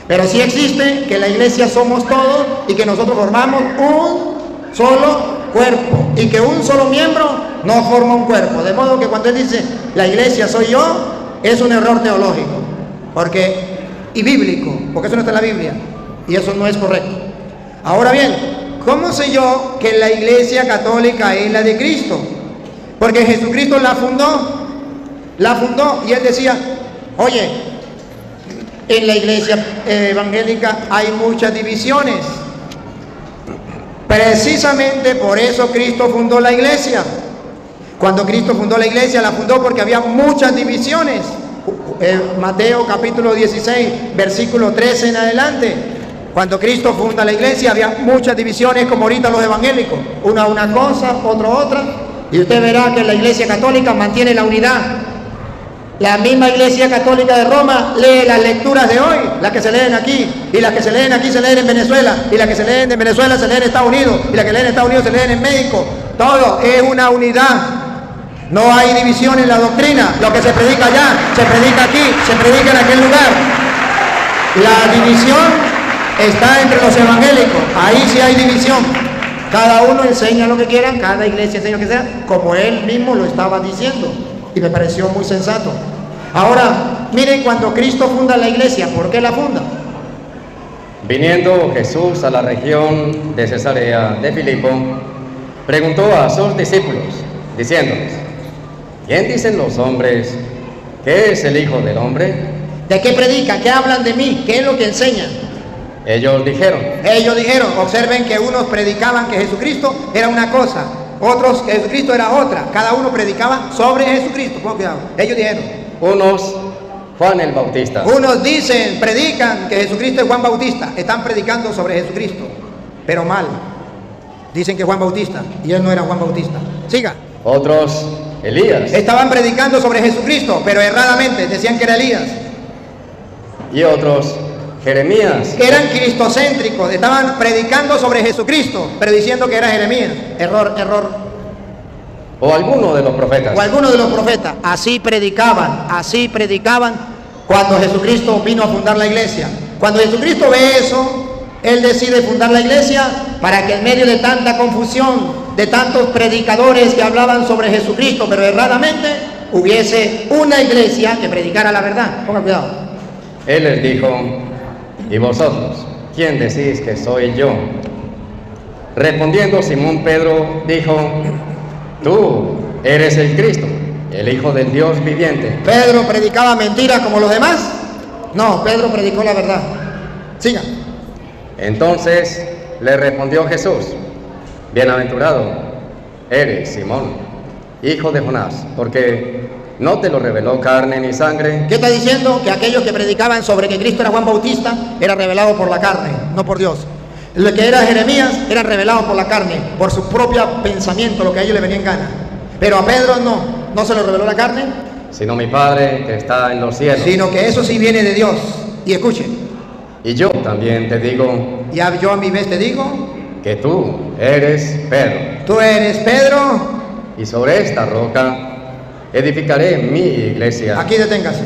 Pero sí existe que la iglesia somos todos y que nosotros formamos un solo cuerpo y que un solo miembro no forma un cuerpo. De modo que cuando él dice la iglesia soy yo, es un error teológico y bíblico, porque eso no está en la Biblia y eso no es correcto. Ahora bien, ¿cómo sé yo que la iglesia católica es la de Cristo? Porque Jesucristo la fundó y él decía, oye, en la iglesia evangélica hay muchas divisiones. Precisamente por eso Cristo fundó la iglesia. Cuando Cristo fundó la iglesia, la fundó porque había muchas divisiones. Mateo capítulo 16, versículo 13 en adelante. Cuando Cristo funda la iglesia había muchas divisiones, como ahorita los evangélicos, una cosa, otra, y usted verá que la iglesia católica mantiene la unidad. La misma iglesia católica de Roma lee las lecturas de hoy, las que se leen aquí, y las que se leen aquí se leen en Venezuela, y las que se leen en Venezuela se leen en Estados Unidos, y las que leen en Estados Unidos se leen en México. Todo es una unidad. No hay división en la doctrina. Lo que se predica allá, se predica aquí, se predica en aquel lugar. La división está entre los evangélicos. Ahí sí hay división. Cada uno enseña lo que quieran, cada iglesia enseña lo que sea, como él mismo lo estaba diciendo. Y me pareció muy sensato. Ahora, miren, cuando Cristo funda la iglesia, ¿por qué la funda? Viniendo Jesús a la región de Cesarea de Filipo, preguntó a sus discípulos, diciéndoles, ¿quién dicen los hombres que es el Hijo del Hombre? ¿De qué predican? ¿Qué hablan de mí? ¿Qué es lo que enseñan? Ellos dijeron, observen que unos predicaban que Jesucristo era una cosa, otros que Jesucristo era otra. Cada uno predicaba sobre Jesucristo. Pongan cuidado. Ellos dijeron, unos Juan el Bautista, unos predican que Jesucristo es Juan Bautista. Están predicando sobre Jesucristo, pero mal. Dicen que Juan Bautista, y él no era Juan Bautista. Siga. otros Elías, Estaban predicando sobre Jesucristo, pero erradamente decían que era Elías. y otros Jeremías, Que eran cristocéntricos, estaban predicando sobre Jesucristo, pero diciendo que era Jeremías. Error. o alguno de los profetas. O algunos de los profetas. Así predicaban cuando Jesucristo vino a fundar la iglesia. Cuando Jesucristo ve eso, Él decide fundar la iglesia para que en medio de tanta confusión, de tantos predicadores que hablaban sobre Jesucristo, pero erradamente, hubiese una iglesia que predicara la verdad. Ponga cuidado. Él les dijo, ¿y vosotros quién decís que soy yo? Respondiendo Simón Pedro dijo, tú eres el Cristo, el Hijo del Dios viviente. ¿Pedro predicaba mentiras como los demás? No, Pedro predicó la verdad. Siga. Entonces le respondió Jesús, bienaventurado eres Simón, hijo de Jonás, porque no te lo reveló carne ni sangre, ¿Qué está diciendo? Que aquellos que predicaban sobre que Cristo era Juan Bautista era revelado por la carne, no por Dios. Lo que era Jeremías era revelado por la carne, por su propio pensamiento, lo que a ellos le venía en gana. Pero a Pedro no se lo reveló la carne, sino mi Padre que está en los cielos. sino que eso sí viene de Dios. Y escuchen, Y yo también te digo yo a mi vez te digo, que tú eres Pedro, tú eres Pedro. y sobre esta roca edificaré mi iglesia. Aquí deténgase.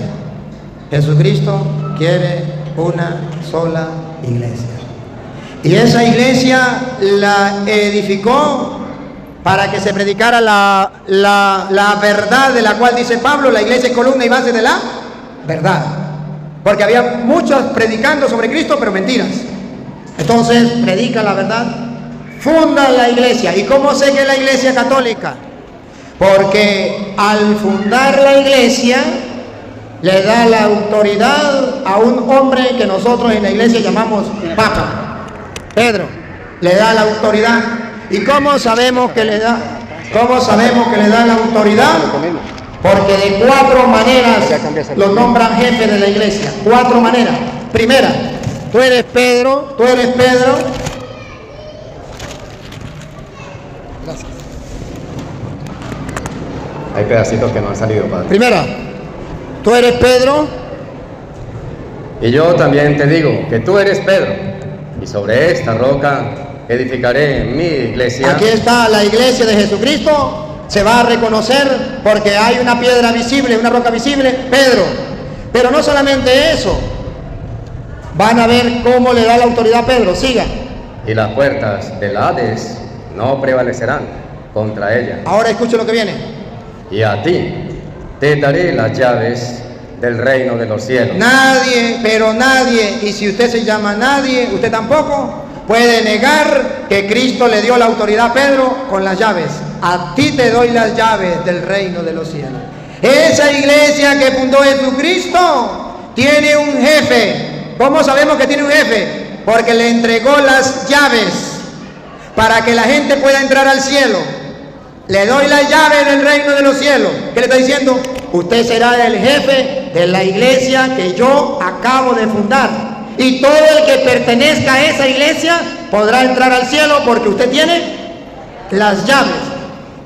Jesucristo quiere una sola iglesia. Y esa iglesia la edificó para que se predicara la verdad, de la cual dice Pablo, la iglesia es columna y base de la verdad. Porque había muchos predicando sobre Cristo, pero mentiras. Entonces, predica la verdad, funda la iglesia. ¿Y cómo sé que es la iglesia católica? Porque al fundar la iglesia, le da la autoridad a un hombre que nosotros en la iglesia llamamos Papa. Pedro, le da la autoridad. ¿Y cómo sabemos que le da? ¿Cómo sabemos que le da la autoridad? Porque de 4 maneras lo nombran jefe de la iglesia. 4 maneras. Primera, tú eres Pedro. Gracias. Hay pedacitos que no han salido, Padre. Primera, tú eres Pedro. Y yo también te digo que tú eres Pedro, y sobre esta roca edificaré mi iglesia. Aquí está la iglesia de Jesucristo. Se va a reconocer porque hay una piedra visible, una roca visible, Pedro. Pero no solamente eso, van a ver cómo le da la autoridad a Pedro. Siga. Y las puertas del Hades no prevalecerán contra ella. Ahora escuche lo que viene. Y a ti te daré las llaves del reino de los cielos. Nadie, pero nadie, y si usted se llama nadie, usted tampoco puede negar que Cristo le dio la autoridad a Pedro con las llaves. A ti te doy las llaves del reino de los cielos. Esa iglesia que fundó Jesucristo tiene un jefe. ¿Cómo sabemos que tiene un jefe? Porque le entregó las llaves para que la gente pueda entrar al cielo. Le doy las llaves del reino de los cielos. ¿Qué le está diciendo? Usted será el jefe de la iglesia que yo acabo de fundar. Y todo el que pertenezca a esa iglesia podrá entrar al cielo porque usted tiene las llaves.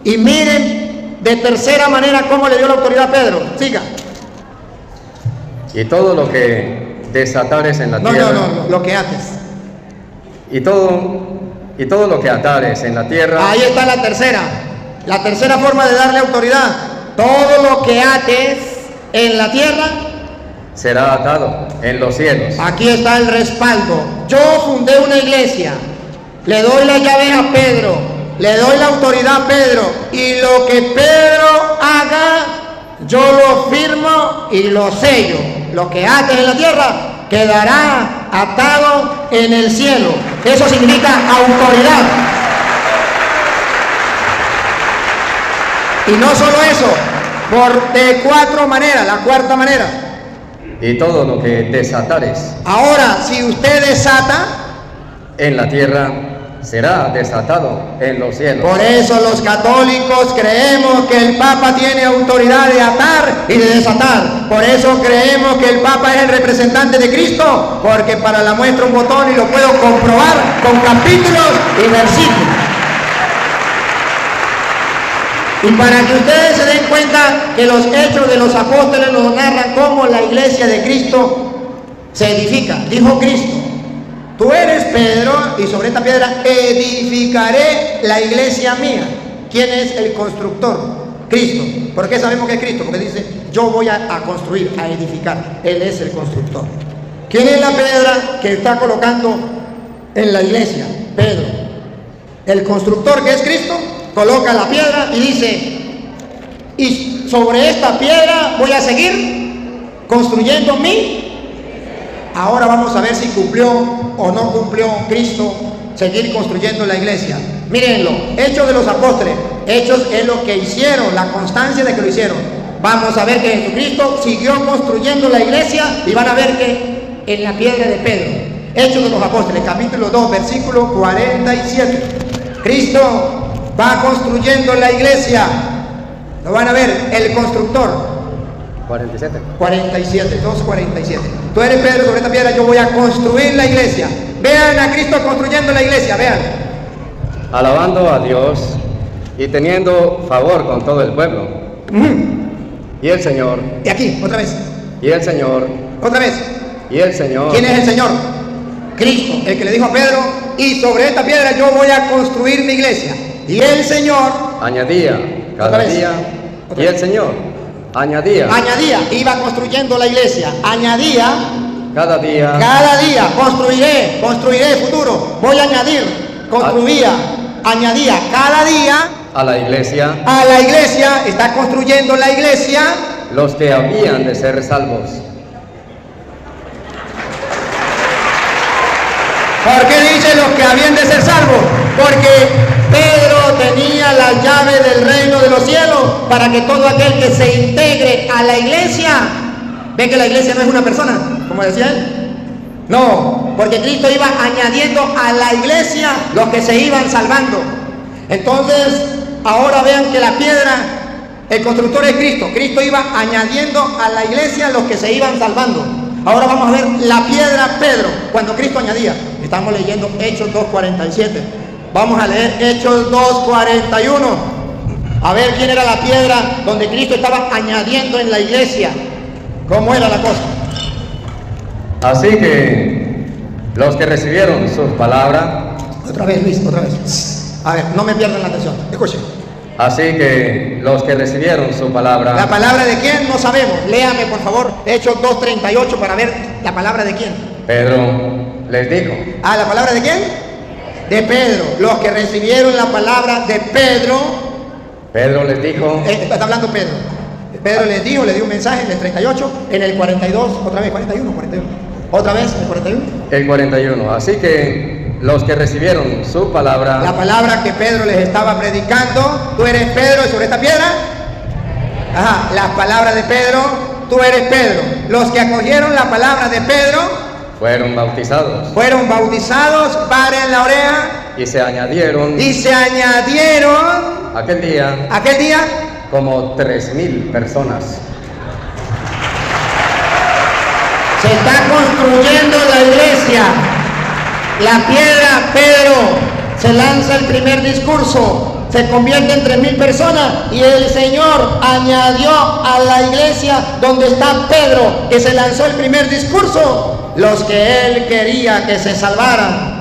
Y miren de tercera manera cómo le dio la autoridad a Pedro. Siga. Y todo lo que desatares en la tierra. No, lo que ates. Y todo lo que atares en la tierra. Ahí está la tercera. La tercera forma de darle autoridad. Todo lo que ates en la tierra será atado en los cielos. Aquí está el respaldo. Yo fundé una iglesia. Le doy la llave a Pedro. Le doy la autoridad a Pedro. Y lo que Pedro haga, yo lo firmo y lo sello. Lo que ates en la tierra quedará atado en el cielo. Eso significa autoridad. Y no solo eso, de 4 maneras, la cuarta manera. Y todo lo que desatares Ahora, si usted desata, en la tierra será desatado en los cielos. por eso los católicos creemos que el Papa tiene autoridad de atar y de desatar. Por eso creemos que el Papa es el representante de Cristo, porque para la muestra un botón y lo puedo comprobar con capítulos y versículos. Y para que ustedes se den cuenta que los hechos de los apóstoles nos narran cómo la iglesia de Cristo se edifica. Dijo Cristo: tú eres Pedro, y sobre esta piedra edificaré la iglesia mía. ¿Quién es el constructor? Cristo. ¿Por qué sabemos que es Cristo? Porque dice: yo voy a construir, a edificar. Él es el constructor. ¿Quién es la piedra que está colocando en la iglesia? Pedro. El constructor, que es Cristo, coloca la piedra y dice: y sobre esta piedra voy a seguir construyendo mi. Ahora vamos a ver si cumplió o no cumplió Cristo seguir construyendo la iglesia. Mírenlo, Hechos de los Apóstoles. Hechos es lo que hicieron, la constancia de que lo hicieron. Vamos a ver que Jesucristo siguió construyendo la iglesia y van a ver que en la piedra de Pedro. Hechos de los Apóstoles, capítulo 2, versículo 47. Cristo va construyendo la iglesia. Lo van a ver, el constructor. 47. 47, 2:47. Tú eres Pedro, sobre esta piedra yo voy a construir la iglesia. Vean a Cristo construyendo la iglesia, vean. Alabando a Dios y teniendo favor con todo el pueblo. Y el Señor. Y aquí, otra vez. Y el Señor. Otra vez. Y el Señor. ¿Quién es el Señor? Cristo, el que le dijo a Pedro: y sobre esta piedra yo voy a construir mi iglesia. Y el Señor Añadía cada día. Y el Señor añadía iba construyendo la iglesia. Añadía cada día. Construiré futuro. Voy a añadir. Añadía cada día a la iglesia. Está construyendo la iglesia Los que habían de ser salvos. ¿Por qué dice los que habían de ser salvos? Porque Pedro tenía la llave del reino de los cielos para que todo aquel que se integre a la iglesia. ¿Ven que la iglesia no es una persona, como decía él? No, porque Cristo iba añadiendo a la iglesia los que se iban salvando. Entonces, ahora vean que la piedra, el constructor es Cristo. Cristo iba añadiendo a la iglesia los que se iban salvando. Ahora vamos a ver la piedra Pedro, cuando Cristo añadía. Estamos leyendo Hechos 2:47. Vamos a leer Hechos 2:41. A ver quién era la piedra donde Cristo estaba añadiendo en la iglesia. ¿Cómo era la cosa? Así que los que recibieron su palabra. Otra vez, Luis, otra vez. A ver, no me pierdan la atención. Escuchen. Así que los que recibieron su palabra. ¿La palabra de quién? No sabemos. Léame, por favor, Hechos 2:38 para ver la palabra de quién. Pedro les dijo. Ah, ¿la palabra de quién? De Pedro. Los que recibieron la palabra de Pedro. Pedro les dijo. Está hablando Pedro. Pedro les dijo, le dio un mensaje en el 38, en el 42, otra vez, 41. Otra vez, el 41. El 41. Así que los que recibieron su palabra. La palabra que Pedro les estaba predicando. Tú eres Pedro, y sobre esta piedra. Ajá, las palabras de Pedro. Tú eres Pedro. Los que acogieron la palabra de Pedro fueron bautizados. Paren la oreja. Y se añadieron. Aquel día. Como 3,000 personas. Se está construyendo la iglesia. La piedra Pedro se lanza el primer discurso, se convierte en 3,000 personas y el Señor añadió a la iglesia donde está Pedro, que se lanzó el primer discurso, los que él quería que se salvaran.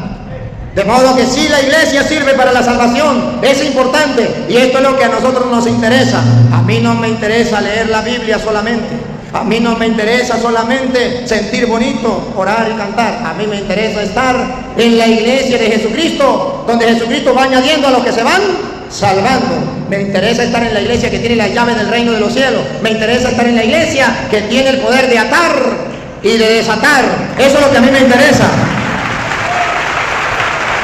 De modo que sí, la iglesia sirve para la salvación, es importante, y esto es lo que a nosotros nos interesa. A mí no me interesa leer la Biblia solamente, a mí no me interesa solamente sentir bonito, orar y cantar. A mí me interesa estar en la iglesia de Jesucristo, donde Jesucristo va añadiendo a los que se van salvando. Me interesa estar en la iglesia que tiene la llave del reino de los cielos. Me interesa estar en la iglesia que tiene el poder de atar y de desatar. Eso es lo que a mí me interesa.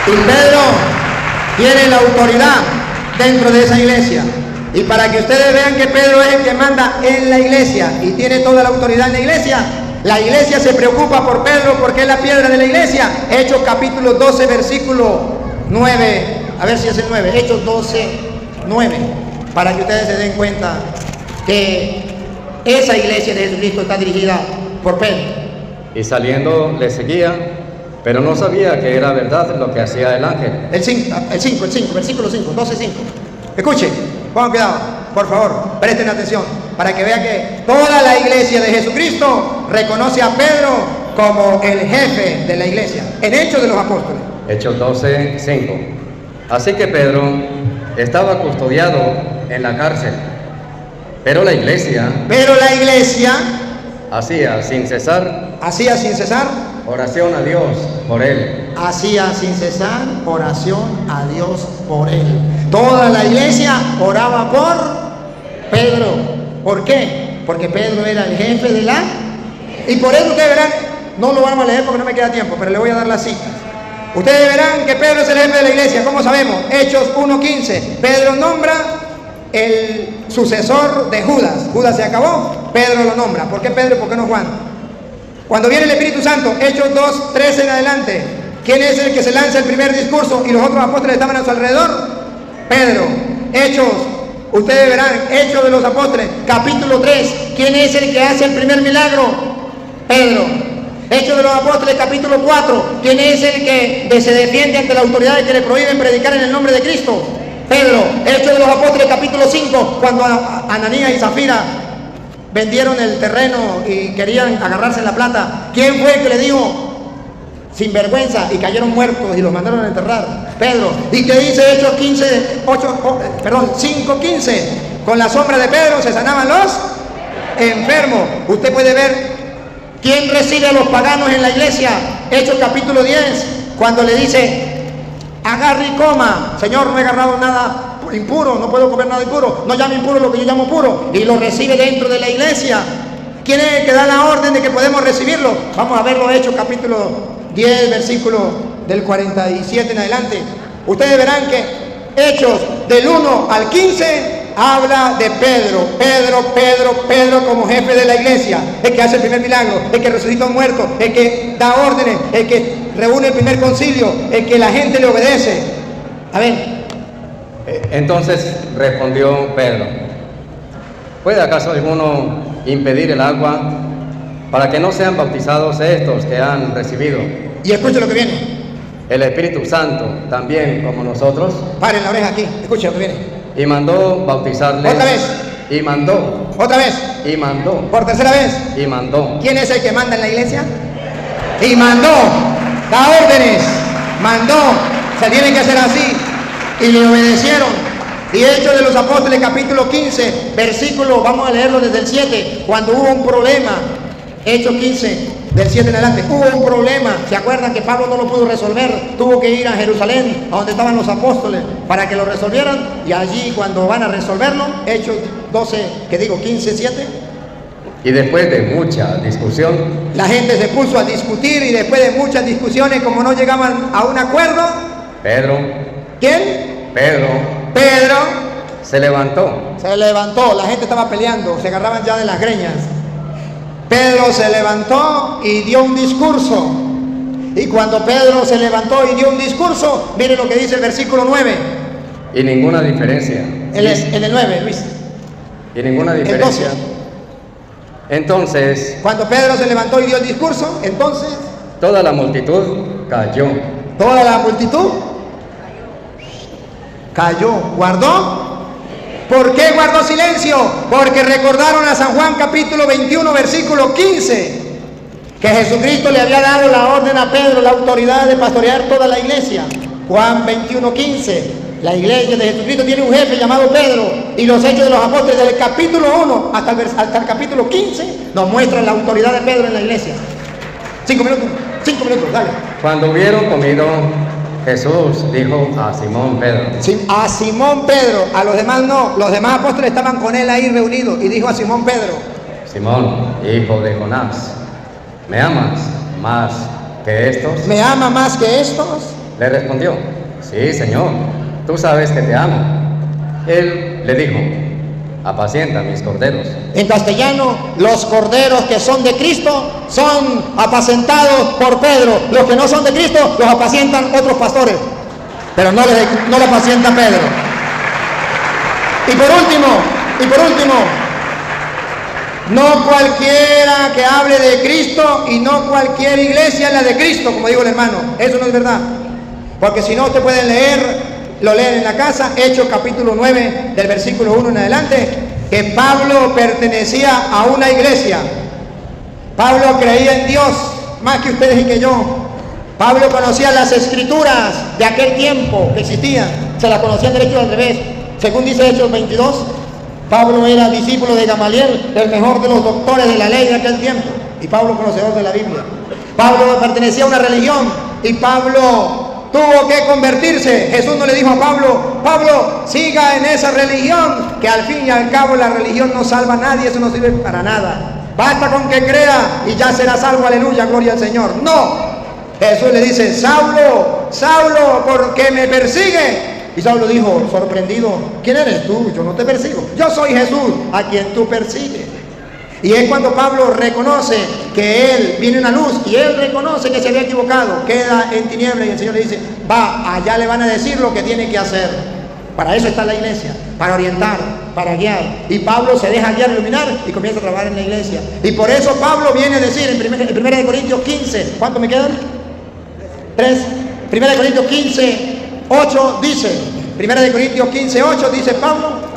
Y Pedro tiene la autoridad dentro de esa iglesia. Y para que ustedes vean que Pedro es el que manda en la iglesia y tiene toda la autoridad en la iglesia se preocupa por Pedro porque es la piedra de la iglesia. Hechos capítulo 12, versículo 9. A ver si es el 9. Hechos 12, 9. Para que ustedes se den cuenta que esa iglesia de Jesucristo está dirigida por Pedro. Y saliendo le seguía, pero no sabía que era verdad lo que hacía el ángel. El 5, versículo 5, 12, 5. Escuchen, pongan cuidado, por favor, presten atención, para que vean que toda la iglesia de Jesucristo reconoce a Pedro como el jefe de la iglesia, en Hechos de los Apóstoles. Hechos 12, 5. Así que Pedro estaba custodiado en la cárcel, pero la iglesia hacía sin cesar oración a Dios por él. Hacía sin cesar oración a Dios por él. Toda la iglesia oraba por Pedro. ¿Por qué? Porque Pedro era el jefe de la... Y por eso ustedes verán, no lo vamos a leer porque no me queda tiempo, pero le voy a dar las citas. Ustedes verán que Pedro es el jefe de la iglesia. ¿Cómo sabemos? Hechos 1:15. Pedro nombra el sucesor de Judas. Judas se acabó, Pedro lo nombra. ¿Por qué Pedro y por qué no Juan? Cuando viene el Espíritu Santo, Hechos 2:13 en adelante, ¿quién es el que se lanza el primer discurso y los otros apóstoles estaban a su alrededor? Pedro. Hechos, ustedes verán, Hechos de los Apóstoles, capítulo 3, ¿quién es el que hace el primer milagro? Pedro. Hechos de los Apóstoles, capítulo 4, ¿quién es el que se defiende ante la autoridad que le prohíben predicar en el nombre de Cristo? Pedro. Hechos de los Apóstoles, capítulo 5, cuando Ananías y Zafira vendieron el terreno y querían agarrarse en la plata, ¿quién fue el que le dijo sin vergüenza y cayeron muertos y los mandaron a enterrar? Pedro. ¿Y qué dice Hechos 5:15? Con la sombra de Pedro se sanaban los enfermos. Usted puede ver quién recibe a los paganos en la iglesia. Hechos capítulo 10, cuando le dice: agarre y coma. Señor, no he agarrado nada impuro, no puedo comer nada impuro, no llame impuro lo que yo llamo puro, y lo recibe dentro de la iglesia. ¿Quién es el que da la orden de que podemos recibirlo? Vamos a verlo, Hechos capítulo 10, versículo del 47 en adelante. Ustedes verán que Hechos del 1 al 15 habla de Pedro como jefe de la iglesia, el que hace el primer milagro, el que resucita a un muerto, el que da órdenes, el que reúne el primer concilio, el que la gente le obedece. A ver. Entonces respondió Pedro: ¿puede acaso alguno impedir el agua para que no sean bautizados estos que han recibido? Y escuche lo que viene. El Espíritu Santo también como nosotros. Paren la oreja aquí, escuche lo que viene. Y mandó bautizarles. Otra vez. Y mandó. Otra vez. Y mandó. Por tercera vez. Y mandó. ¿Quién es el que manda en la iglesia? Y mandó. Da órdenes. Mandó. Se tiene que hacer así. Y le obedecieron. Y Hechos de los Apóstoles capítulo 15, versículo, vamos a leerlo desde el 7, cuando hubo un problema. Hechos 15, del 7 en adelante, hubo un problema. ¿Se acuerdan que Pablo no lo pudo resolver? Tuvo que ir a Jerusalén, a donde estaban los apóstoles, para que lo resolvieran. Y allí, cuando van a resolverlo, Hechos 15, 7. Y después de mucha discusión, la gente se puso a discutir, y después de muchas discusiones, como no llegaban a un acuerdo, Pedro. ¿Quién? Pedro se levantó. La gente estaba peleando, se agarraban ya de las greñas. Pedro se levantó y dio un discurso. Y cuando Pedro se levantó y dio un discurso, miren lo que dice el versículo 9. Y ninguna diferencia. En el 9, Luis. Y ninguna diferencia. Entonces, cuando Pedro se levantó y dio el discurso, entonces toda la multitud cayó. Toda la multitud cayó. ¿Guardó? ¿Por qué guardó silencio? Porque recordaron a San Juan capítulo 21 versículo 15, que Jesucristo le había dado la orden a Pedro, la autoridad de pastorear toda la iglesia. Juan 21, 15. La iglesia de Jesucristo tiene un jefe llamado Pedro, y los Hechos de los Apóstoles del capítulo 1 hasta el capítulo 15 nos muestran la autoridad de Pedro en la iglesia. 5 minutos, dale. Cuando hubieron comido, Jesús dijo a Simón Pedro. A Simón Pedro, a los demás no. Los demás apóstoles estaban con él ahí reunidos, y dijo a Simón Pedro: Simón, hijo de Jonás, ¿me amas más que estos? ¿Me ama más que estos? Le respondió: sí, Señor, tú sabes que te amo. Él le dijo: apacienta mis corderos. En castellano, los corderos que son de Cristo son apacentados por Pedro. Los que no son de Cristo los apacientan otros pastores, pero no lo apacienta Pedro. Y por último, no cualquiera que hable de Cristo y no cualquier iglesia es la de Cristo, como digo el hermano. Eso no es verdad. Porque si no, usted puede leer, lo leen en la casa, Hechos capítulo 9, del versículo 1 en adelante, que Pablo pertenecía a una iglesia. Pablo creía en Dios más que ustedes y que yo. Pablo conocía las escrituras de aquel tiempo que existían, se las conocían derecho y al revés. Según dice Hechos 22, Pablo era discípulo de Gamaliel, el mejor de los doctores de la ley de aquel tiempo, y Pablo conocedor de la Biblia. Pablo pertenecía a una religión y Pablo tuvo que convertirse. Jesús no le dijo a Pablo: Pablo, siga en esa religión, que al fin y al cabo la religión no salva a nadie, eso no sirve para nada. Basta con que crea y ya será salvo, aleluya, gloria al Señor. No, Jesús le dice: Saulo, Saulo, ¿por qué me persigue? Y Saulo dijo, sorprendido: ¿quién eres tú? Yo no te persigo. Yo soy Jesús, a quien tú persigues. Y es cuando Pablo reconoce que él viene una luz, y él reconoce que se había equivocado, queda en tinieblas, y el Señor le dice: va, allá le van a decir lo que tiene que hacer. Para eso está la iglesia, para orientar, para guiar. Y Pablo se deja guiar, iluminar, y comienza a trabajar en la iglesia. Y por eso Pablo viene a decir en 1 Corintios 15, ¿cuánto me quedan? 3. 1 Corintios 15, 8 dice, 1 Corintios 15, 8 dice Pablo,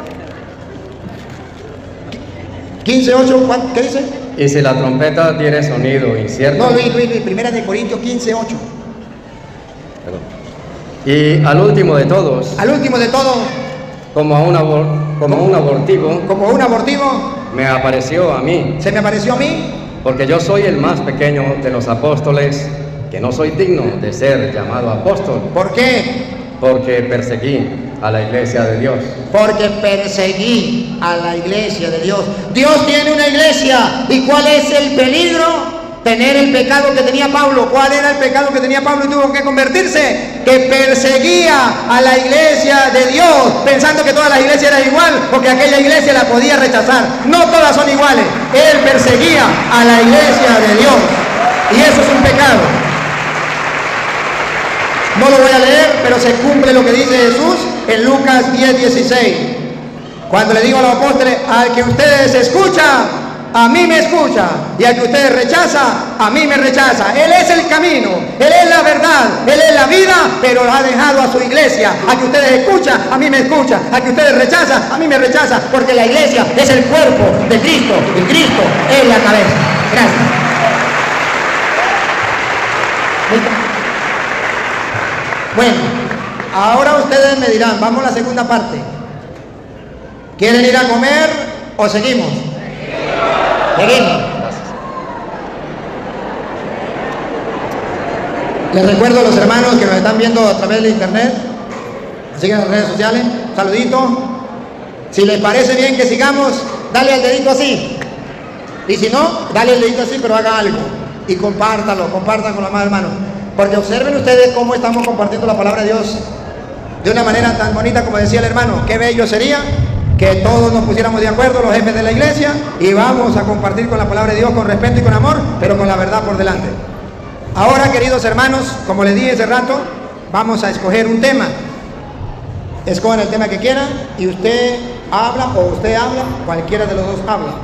15, 8, ¿qué dice? Y si la trompeta tiene sonido incierto. No, Luis, 1 Corintios 15, 8. Perdón. Y al último de todos, como un abortivo, me apareció a mí. Se me apareció a mí. Porque yo soy el más pequeño de los apóstoles, que no soy digno de ser llamado apóstol. ¿Por qué? Porque perseguí a la iglesia de Dios. Porque perseguí a la iglesia de Dios. Dios tiene una iglesia. ¿Y cuál es el peligro? Tener el pecado que tenía Pablo. ¿Cuál era el pecado que tenía Pablo y tuvo que convertirse? Que perseguía a la iglesia de Dios, pensando que todas las iglesias eran igual, porque aquella iglesia la podía rechazar. No todas son iguales. Él perseguía a la iglesia de Dios, y eso es un pecado. No lo voy a leer, pero se cumple lo que dice Jesús en Lucas 10:16. Cuando le digo a los apóstoles: al que ustedes escuchan, a mí me escucha, y al que ustedes rechazan, a mí me rechaza. Él es el camino, Él es la verdad, Él es la vida, pero ha dejado a su iglesia. A que ustedes escuchan, a mí me escucha. A que ustedes rechazan, a mí me rechaza, porque la iglesia es el cuerpo de Cristo, y Cristo es la cabeza. Gracias. ¿Listo? Bueno, ahora ustedes me dirán, vamos a la segunda parte. ¿Quieren ir a comer o seguimos? Seguimos. Les recuerdo a los hermanos que nos están viendo a través de internet, siguen en las redes sociales, un saludito. Si les parece bien que sigamos, dale al dedito así. Y si no, dale el dedito así, pero haga algo. Y compartan con los más hermanos. Porque observen ustedes cómo estamos compartiendo la palabra de Dios de una manera tan bonita, como decía el hermano. Qué bello sería que todos nos pusiéramos de acuerdo, los jefes de la iglesia, y vamos a compartir con la palabra de Dios con respeto y con amor, pero con la verdad por delante. Ahora, queridos hermanos, como les dije hace rato, vamos a escoger un tema. Escojan el tema que quieran, y usted habla o usted habla, cualquiera de los dos habla.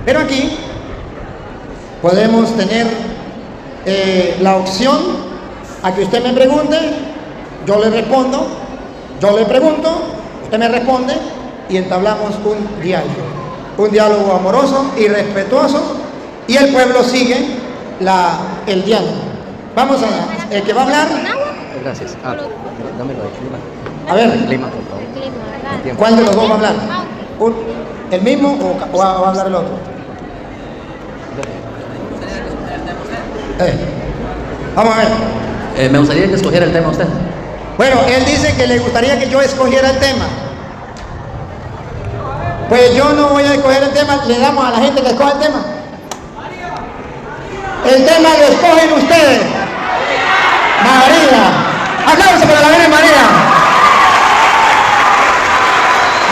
Pero aquí podemos tener la opción a que usted me pregunte, yo le respondo, yo le pregunto, usted me responde, y entablamos un diálogo amoroso y respetuoso, y el pueblo sigue el diálogo. Vamos a, el que va a hablar. Gracias. Dámelo de clima. A ver, El clima, por favor. ¿cuál de los dos va a hablar? ¿El mismo o va a hablar el otro? Vamos a ver. Me gustaría que escogiera el tema usted. Bueno, él dice que le gustaría que yo escogiera el tema. Pues yo no voy a escoger el tema, le damos a la gente que escoja el tema. El tema lo escogen ustedes. María. Aplausos para la Virgen María.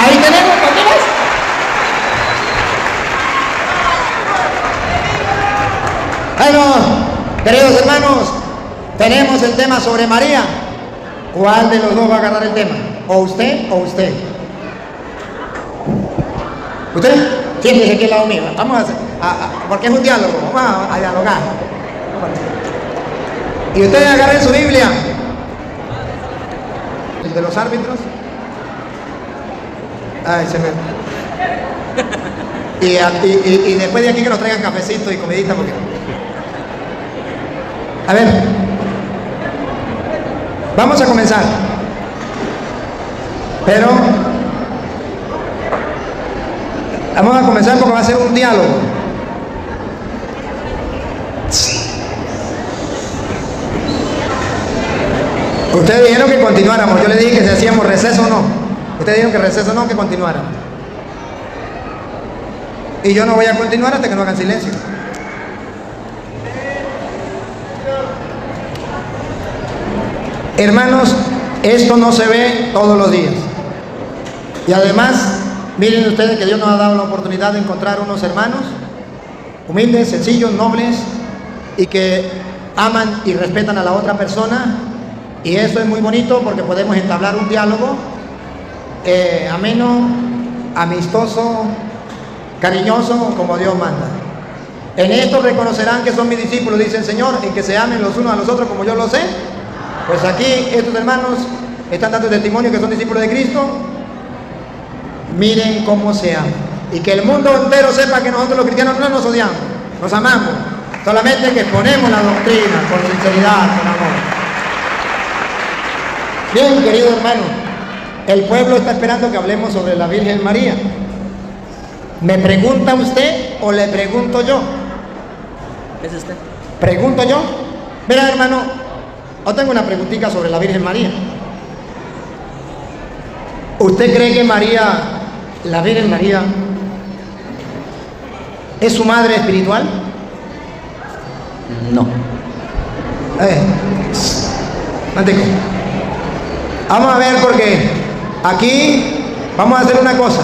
Ahí tenemos, ¿qué ves? Bueno, queridos hermanos, tenemos el tema sobre María. ¿Cuál de los dos va a agarrar el tema? ¿O usted o usted? ¿Usted? Siéntese aquí al lado mío. Vamos a hacer, porque es un diálogo. Vamos a dialogar. Y ustedes agarren su Biblia. ¿El de los árbitros? Ay, se me... Y después de aquí que nos traigan cafecito y comidita porque... A ver, vamos a comenzar, pero vamos a comenzar porque va a ser un diálogo. Ustedes dijeron que continuáramos, yo les dije que si hacíamos receso o no. Ustedes dijeron que receso o no, que continuáramos. Y yo no voy a continuar hasta que no hagan silencio. Hermanos, esto no se ve todos los días. Y además, miren ustedes que Dios nos ha dado la oportunidad de encontrar unos hermanos humildes, sencillos, nobles y que aman y respetan a la otra persona. Y eso es muy bonito porque podemos entablar un diálogo ameno, amistoso, cariñoso, como Dios manda. En esto reconocerán que son mis discípulos, dice el Señor, en que se amen los unos a los otros como yo lo sé. Pues aquí estos hermanos están dando testimonio que son discípulos de Cristo. Miren cómo se aman. Y que el mundo entero sepa que nosotros los cristianos no nos odiamos, nos amamos. Solamente que exponemos la doctrina con sinceridad, con amor. Bien, querido hermano, el pueblo está esperando que hablemos sobre la Virgen María. ¿Me pregunta usted o le pregunto yo? ¿Es usted? ¿Pregunto yo? Mira, hermano, yo tengo una preguntita sobre la Virgen María. ¿Usted cree que María, la Virgen María, es su madre espiritual? No. Mantico. Vamos a ver porque aquí vamos a hacer una cosa.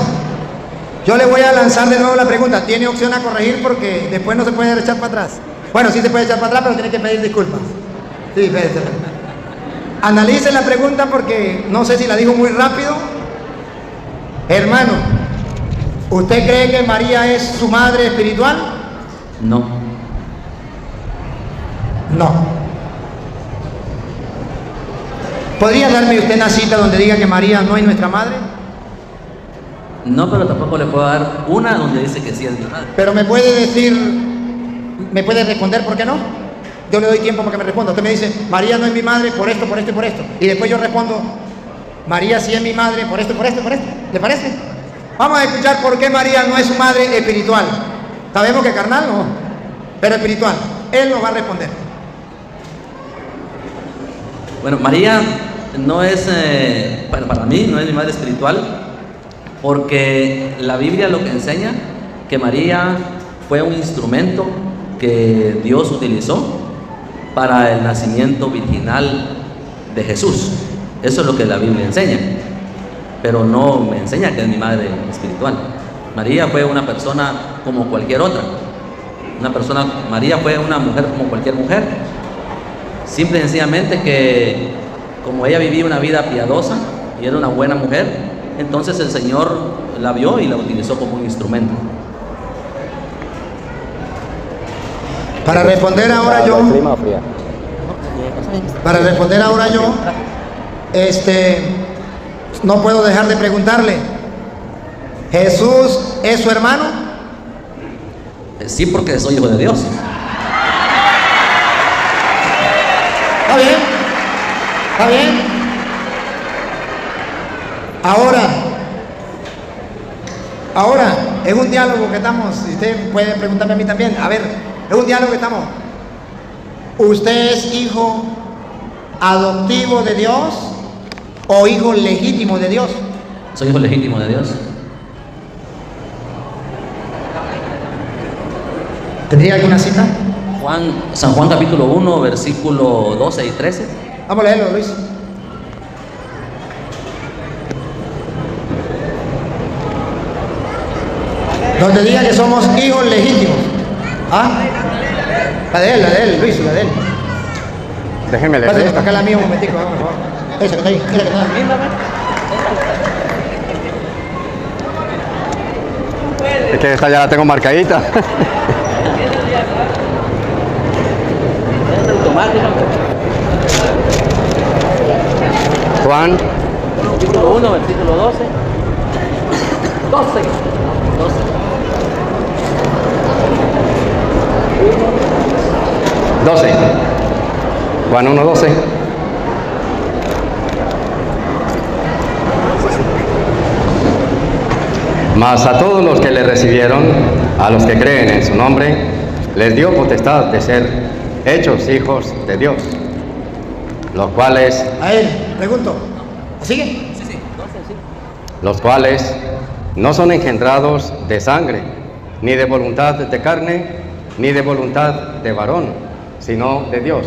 Yo le voy a lanzar de nuevo la pregunta. Tiene opción a corregir porque después no se puede echar para atrás. Bueno, sí se puede echar para atrás, pero tiene que pedir disculpas. Sí, espérate. Analice la pregunta porque no sé si la dijo muy rápido. Hermano, ¿usted cree que María es su madre espiritual? No. No. ¿Podría darme usted una cita donde diga que María no es nuestra madre? No, pero tampoco le puedo dar una donde dice que sí es mi madre. Pero me puede decir, me puede responder por qué no. Yo le doy tiempo para que me responda. Usted me dice, María no es mi madre por esto, por esto y por esto. Y después yo respondo, María sí es mi madre por esto, por esto y por esto. ¿Le parece? Vamos a escuchar por qué María no es su madre espiritual. Sabemos que carnal no, pero espiritual. Él nos va a responder. Bueno, María no es, para mí, no es mi madre espiritual, porque la Biblia lo que enseña que María fue un instrumento que Dios utilizó para el nacimiento virginal de Jesús. Eso es lo que la Biblia enseña, pero no me enseña que es mi madre espiritual. María fue una persona como cualquier otra. María fue una mujer como cualquier mujer. Simple y sencillamente que como ella vivía una vida piadosa y era una buena mujer, entonces el Señor la vio y la utilizó como un instrumento. Para responder ahora yo, no puedo dejar de preguntarle, ¿Jesús es su hermano? Sí, porque soy hijo de Dios. Está bien, está bien. Ahora, es un diálogo que estamos, y usted puede preguntarme a mí también, a ver, es un diálogo que estamos. ¿Usted es hijo adoptivo de Dios o hijo legítimo de Dios? Soy hijo legítimo de Dios. ¿Tendría alguna cita? San Juan capítulo 1, versículo 12 y 13. Vamos a leerlo, Luis. Donde diga que somos hijos legítimos. ¿Ah? La de él, Luis, la de él. Déjenme leer. Pásale para acá la mía un momentico, por favor. Esa que está ahí, esa que está ahí. Es que esta ya la tengo marcadita. Juan Capítulo 1, versículo 12. 12. Juan 1, 12. Mas a todos los que le recibieron, a los que creen en su nombre, les dio potestad de ser hechos hijos de Dios, los cuales, A él, pregunto. ¿Sigue? los cuales no son engendrados de sangre, ni de voluntad de carne, ni de voluntad de varón, sino de Dios.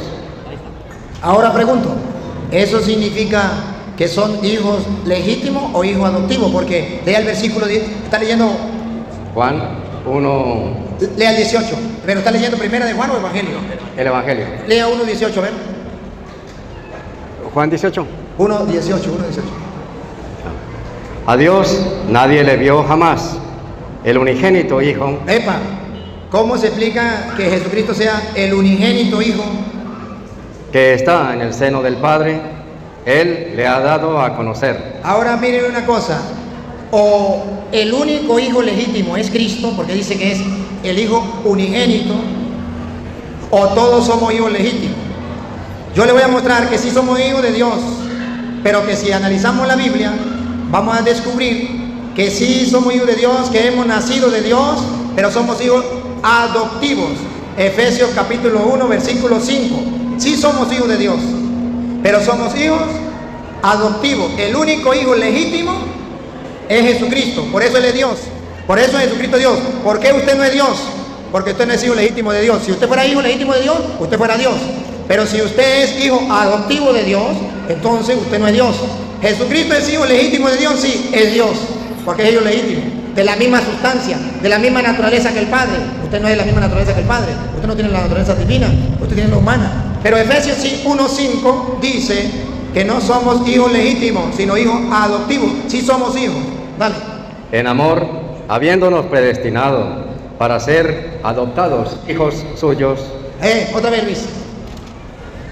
Ahora pregunto, ¿eso significa que son hijos legítimos o hijos adoptivos? Porque lea el versículo 10, está leyendo, Juan 1, lea el 18, pero está leyendo primera de Juan o Evangelio. el Evangelio. Lea 1.18, a ver. Juan 18. 1.18. A Dios nadie le vio jamás. El unigénito Hijo, Epa, ¿cómo se explica que Jesucristo sea el unigénito Hijo? que está en el seno del Padre, Él le ha dado a conocer. Ahora miren una cosa, o el único hijo legítimo es Cristo, porque dice que es el hijo unigénito, o todos somos hijos legítimos. Yo le voy a mostrar que sí somos hijos de Dios, pero que si analizamos la Biblia, vamos a descubrir que sí somos hijos de Dios, que hemos nacido de Dios, pero somos hijos adoptivos. Efesios capítulo 1, versículo 5. Sí somos hijos de Dios, pero somos hijos adoptivos. El único hijo legítimo es Jesucristo, por eso Él es Dios, por eso Jesucristo es Dios. ¿Por qué usted no es Dios? Porque usted no es hijo legítimo de Dios. Si usted fuera hijo legítimo de Dios, usted fuera Dios. Pero si usted es hijo adoptivo de Dios, entonces usted no es Dios. Jesucristo es hijo legítimo de Dios, sí, es Dios, porque es hijo legítimo, de la misma sustancia, de la misma naturaleza que el Padre. Usted no es de la misma naturaleza que el Padre, usted no tiene la naturaleza divina, usted tiene la humana. Pero Efesios 1:5 dice que no somos hijos legítimos, sino hijos adoptivos. Sí somos hijos. Dale. En amor, habiéndonos predestinado para ser adoptados hijos suyos. Otra vez, Luis.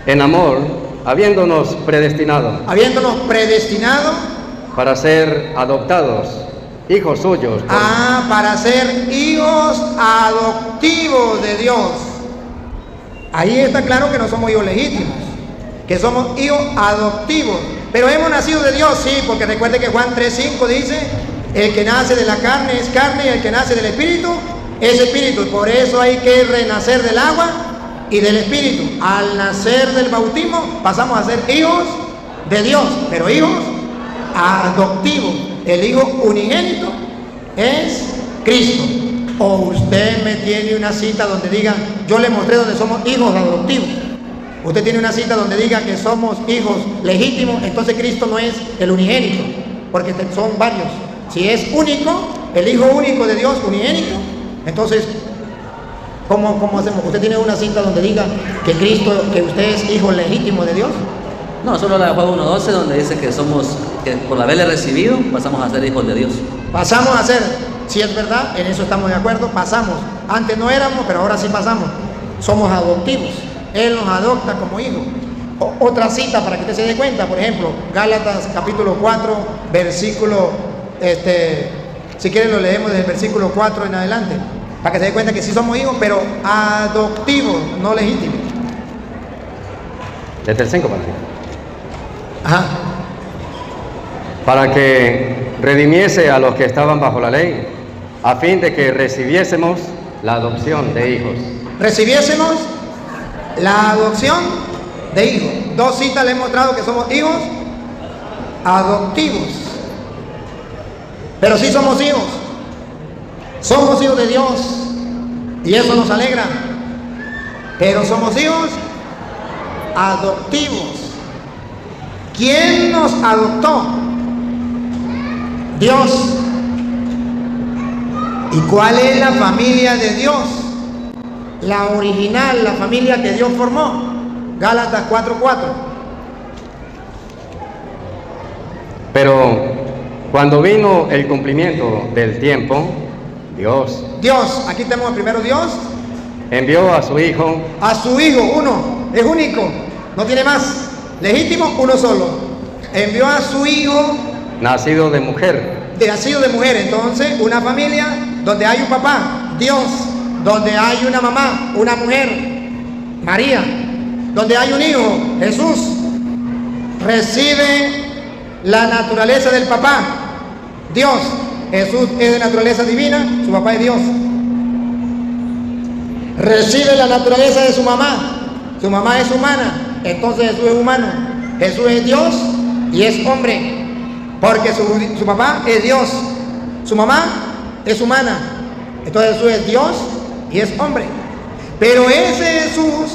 En amor, habiéndonos predestinado Habiéndonos predestinado. para ser adoptados hijos suyos. Para ser hijos adoptivos de Dios. Ahí está claro que no somos hijos legítimos, que somos hijos adoptivos. Pero hemos nacido de Dios, sí, porque recuerde que Juan 3:5 dice: el que nace de la carne es carne, y el que nace del espíritu es espíritu. Por eso hay que renacer del agua y del espíritu. Al nacer del bautismo pasamos a ser hijos de Dios, pero hijos adoptivos. El hijo unigénito es Cristo. O usted me tiene una cita donde diga, yo le mostré donde somos hijos adoptivos. Usted tiene una cita donde diga que somos hijos legítimos, entonces Cristo no es el unigénito, porque son varios. Si es único, el hijo único de Dios, unigénito, entonces ¿cómo hacemos? ¿Usted tiene una cita donde diga que Cristo, que usted es hijo legítimo de Dios? No, solo la de Juan 1:12, donde dice que que por haberle recibido, pasamos a ser hijos de Dios. Pasamos a ser, si es verdad, en eso estamos de acuerdo, pasamos. Antes no éramos, pero ahora sí pasamos. Somos adoptivos. Él nos adopta como hijos. Otra cita para que usted se dé cuenta, por ejemplo, Gálatas capítulo 4, versículo, si quieren lo leemos desde el versículo 4 en adelante, para que se dé cuenta que sí somos hijos, pero adoptivos, no legítimos. Desde el 5 para arriba. Ajá. Para que redimiese a los que estaban bajo la ley, a fin de que recibiésemos la adopción de hijos. Recibiésemos la adopción de hijos. Dos citas le he mostrado que somos hijos adoptivos. Pero sí somos hijos. Somos hijos de Dios. Y eso nos alegra. Pero somos hijos adoptivos. ¿Quién nos adoptó? Dios. ¿Y cuál es la familia de Dios? la original, la familia que Dios formó. Gálatas 4:4. Pero cuando vino el cumplimiento del tiempo, Dios Aquí tenemos primero Dios, envió a su Hijo, uno, es único, no tiene más, legítimo, uno solo. Envió a su Hijo, nacido de mujer, nacido de mujer. Entonces, una familia donde hay un papá, Dios, donde hay una mamá, una mujer, María, donde hay un hijo, Jesús, recibe la naturaleza del papá, Dios. Jesús es de naturaleza divina, su papá es Dios. Recibe la naturaleza de su mamá es humana, entonces Jesús es humano. Jesús es Dios y es hombre, porque su papá es Dios, su mamá es humana, entonces Jesús es Dios y es hombre. Pero ese Jesús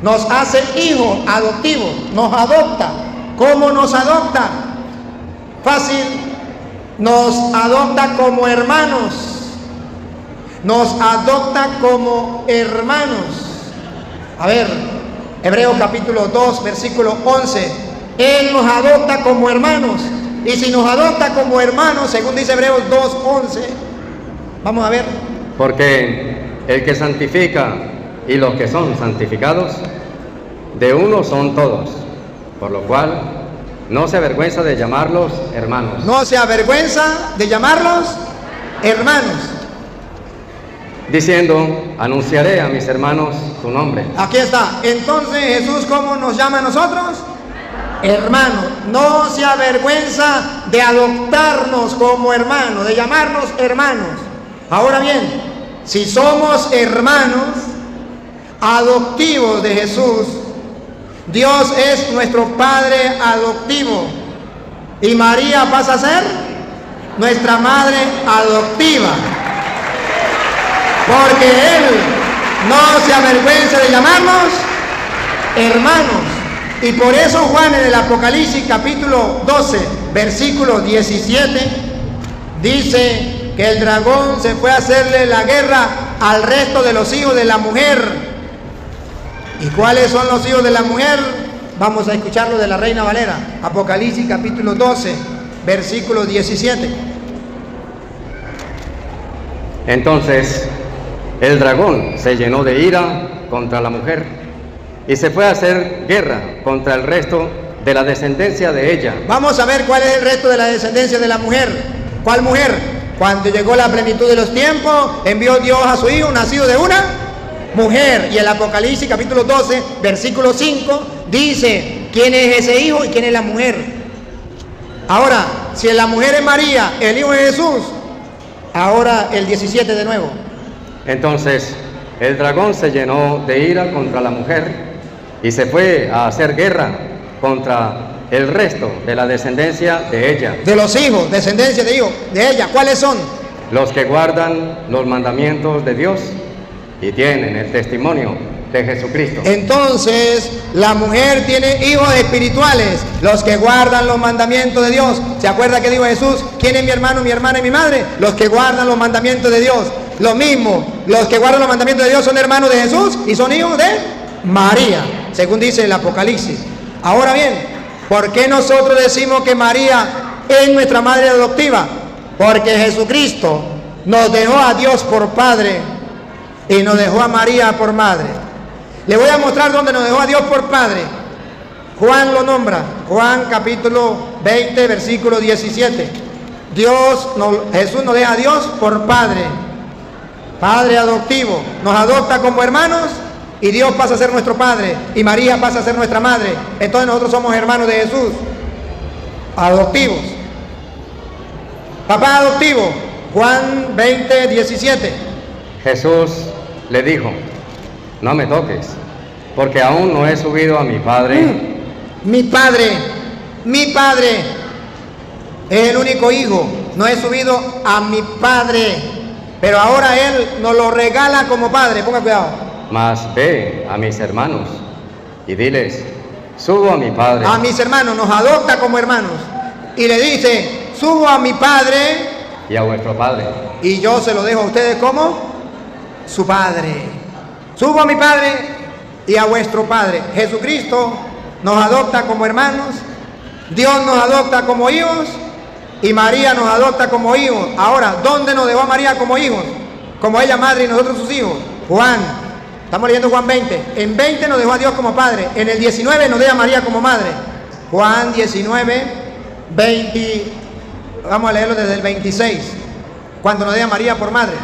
nos hace hijos adoptivos, nos adopta. ¿Cómo nos adopta? Fácil, nos adopta como hermanos. Nos adopta como hermanos. A ver, Hebreos capítulo 2, versículo 11. Él nos adopta como hermanos. Y si nos adopta como hermanos, según dice Hebreos 2, 11, vamos a ver. porque el que santifica y los que son santificados, de uno son todos, por lo cual no se avergüenza de llamarlos hermanos. No se avergüenza de llamarlos hermanos. Diciendo, anunciaré a mis hermanos tu nombre. Aquí está. Entonces Jesús, ¿cómo nos llama a nosotros? Hermanos. No se avergüenza de adoptarnos como hermanos, de llamarnos hermanos. Ahora bien, si somos hermanos adoptivos de Jesús, Dios es nuestro Padre adoptivo y María pasa a ser nuestra Madre adoptiva, porque Él no se avergüenza de llamarnos hermanos. Y por eso Juan en el Apocalipsis capítulo 12 versículo 17 dice que el dragón se fue a hacerle la guerra al resto de los hijos de la mujer. ¿Y cuáles son los hijos de la mujer? Vamos a escucharlo de la Reina Valera. Apocalipsis capítulo 12 versículo 17. Entonces el dragón se llenó de ira contra la mujer y se fue a hacer guerra contra el resto de la descendencia de ella. Vamos a ver cuál es el resto de la descendencia de la mujer. ¿Cuál mujer? Cuando llegó la plenitud de los tiempos, envió Dios a su hijo nacido de una mujer. Y el Apocalipsis capítulo 12 versículo 5 dice quién es ese hijo y quién es la mujer. Ahora, si la mujer es María, el hijo es Jesús. Ahora el 17 de nuevo. Entonces el dragón se llenó de ira contra la mujer y se fue a hacer guerra contra el resto de la descendencia de ella. De los hijos, descendencia de hijos, de ella. ¿Cuáles son? Los que guardan los mandamientos de Dios y tienen el testimonio de Jesucristo. Entonces, la mujer tiene hijos espirituales, los que guardan los mandamientos de Dios. ¿Se acuerda que dijo Jesús? ¿Quién es mi hermano, mi hermana y mi madre? Los que guardan los mandamientos de Dios. Lo mismo, los que guardan los mandamientos de Dios son hermanos de Jesús y son hijos de María, según dice el Apocalipsis. Ahora bien, ¿por qué nosotros decimos que María es nuestra madre adoptiva? Porque Jesucristo nos dejó a Dios por Padre y nos dejó a María por madre. Le voy a mostrar dónde nos dejó a Dios por Padre. Juan lo nombra, Juan capítulo 20, versículo 17. Jesús nos deja a Dios por Padre, Padre adoptivo. Nos adopta como hermanos y Dios pasa a ser nuestro Padre y María pasa a ser nuestra madre. Entonces nosotros somos hermanos de Jesús, adoptivos. Papá adoptivo, Juan 20, 17. Jesús le dijo, no me toques, porque aún no he subido a mi Padre. Mi Padre es el único hijo. No he subido a mi Padre, pero ahora Él nos lo regala como Padre. Ponga cuidado. Mas ve a mis hermanos y diles, subo a mi Padre. A mis hermanos, nos adopta como hermanos y le dice, subo a mi Padre y a vuestro Padre. Y yo se lo dejo a ustedes como su Padre. subo a mi Padre y a vuestro Padre. Jesucristo nos adopta como hermanos, Dios nos adopta como hijos y María nos adopta como hijos. Ahora, ¿dónde nos dejó a María como hijos? Como ella madre y nosotros sus hijos. Juan, estamos leyendo Juan 20. En 20 nos dejó a Dios como padre. En el 19 nos deja a María como madre. Juan 19, 20. Vamos a leerlo desde el 26. Cuando nos deja a María por madre.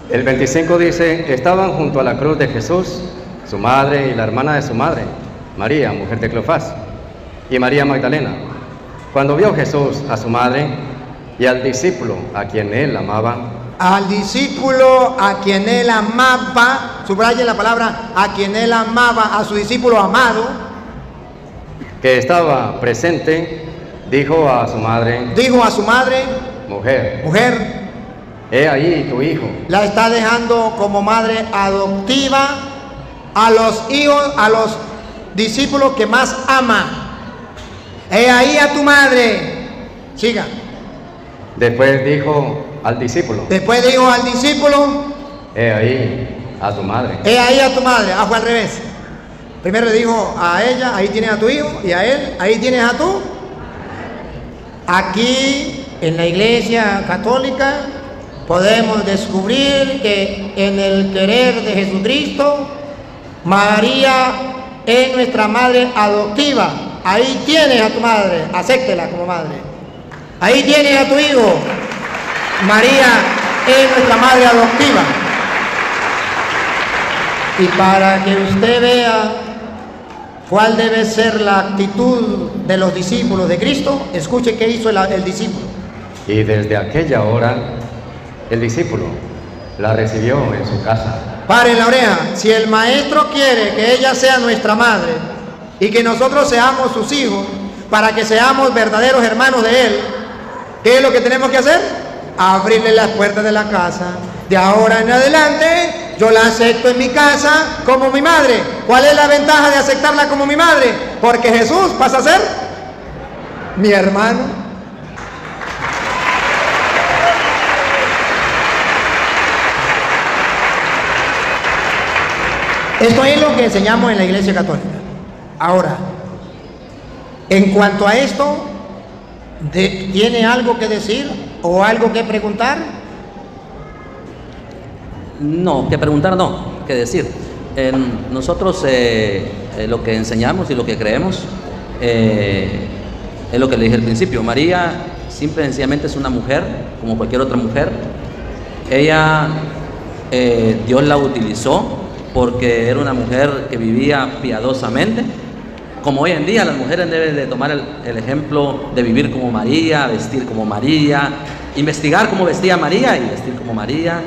El 25 dice, estaban junto a la cruz de Jesús, su madre y la hermana de su madre, María, mujer de Cleofás, y María Magdalena. Cuando vio Jesús a su madre y al discípulo a quien él amaba, al discípulo a quien él amaba, subraye la palabra, a quien él amaba, a su discípulo amado, que estaba presente, dijo a su madre, mujer, he ahí tu hijo. La está dejando como madre adoptiva a los hijos, a los discípulos que más ama. He ahí a tu madre. Siga. Después dijo al discípulo, he ahí a tu madre. He ahí a tu madre. Ah, fue al revés. Primero le dijo a ella, ahí tienes a tu hijo, y a él, ahí tienes a tu. Aquí en la Iglesia Católica podemos descubrir que en el querer de Jesucristo, María es nuestra madre adoptiva. Ahí tienes a tu madre, acéptela como madre. Ahí tienes a tu hijo. María es nuestra madre adoptiva. Y para que usted vea cuál debe ser la actitud de los discípulos de Cristo, escuche qué hizo el discípulo. Y desde aquella hora, el discípulo la recibió en su casa. Paren la oreja. Si el maestro quiere que ella sea nuestra madre y que nosotros seamos sus hijos, para que seamos verdaderos hermanos de él, ¿qué es lo que tenemos que hacer? Abrirle las puertas de la casa. De ahora en adelante, yo la acepto en mi casa como mi madre. ¿Cuál es la ventaja de aceptarla como mi madre? Porque Jesús pasa a ser mi hermano. Esto es lo que enseñamos en la Iglesia Católica. Ahora, en cuanto a esto, ¿tiene algo que decir o algo que preguntar? No, que preguntar no, que decir. Nosotros lo que enseñamos y lo que creemos es lo que le dije al principio. María simple y sencillamente es una mujer, como cualquier otra mujer. Ella, Dios la utilizó porque era una mujer que vivía piadosamente. Como hoy en día las mujeres deben de tomar el ejemplo de vivir como María, vestir como María, investigar cómo vestía María y vestir como María,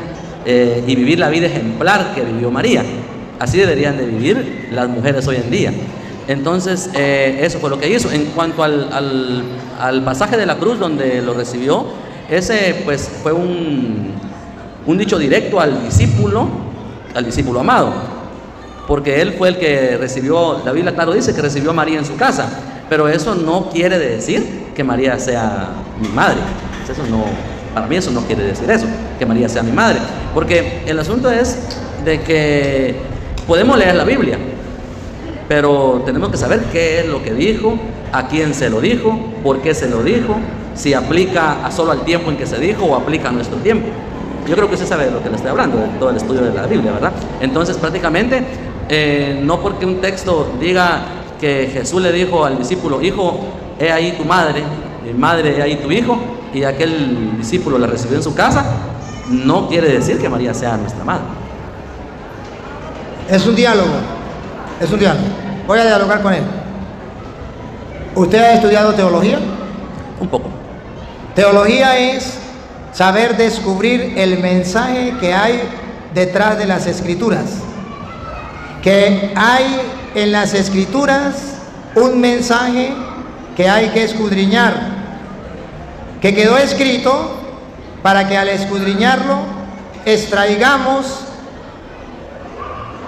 y vivir la vida ejemplar que vivió María. Así deberían de vivir las mujeres hoy en día. Entonces eso fue lo que hizo. En cuanto al pasaje de la cruz donde lo recibió, ese pues fue un dicho directo al discípulo amado, porque él fue el que recibió. La Biblia claro dice que recibió a María en su casa, pero eso no quiere decir que María sea mi madre. Eso no, para mí eso no quiere decir eso, que María sea mi madre, porque el asunto es de que podemos leer la Biblia, pero tenemos que saber qué es lo que dijo, a quién se lo dijo, por qué se lo dijo, si aplica solo al tiempo en que se dijo o aplica a nuestro tiempo. Yo creo que usted sabe de lo que le estoy hablando, de todo el estudio de la Biblia, ¿verdad? Entonces prácticamente no porque un texto diga que Jesús le dijo al discípulo, hijo, he ahí tu madre, mi madre, he ahí tu hijo, y aquel discípulo la recibió en su casa, no quiere decir que María sea nuestra madre. Es un diálogo, voy a dialogar con él. ¿Usted ha estudiado teología? Un poco. Teología es saber descubrir el mensaje que hay detrás de las Escrituras. Que hay en las Escrituras un mensaje que hay que escudriñar, que quedó escrito para que al escudriñarlo extraigamos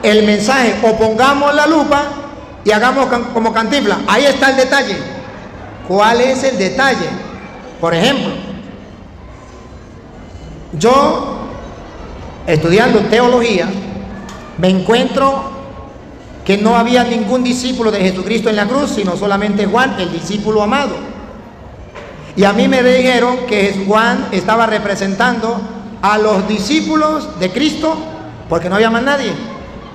el mensaje o pongamos la lupa y hagamos como Cantinflas. Ahí está el detalle. ¿Cuál es el detalle? Por ejemplo, yo estudiando teología me encuentro que no había ningún discípulo de Jesucristo en la cruz, sino solamente Juan, el discípulo amado. Y a mí me dijeron que Juan estaba representando a los discípulos de Cristo, porque no había más nadie.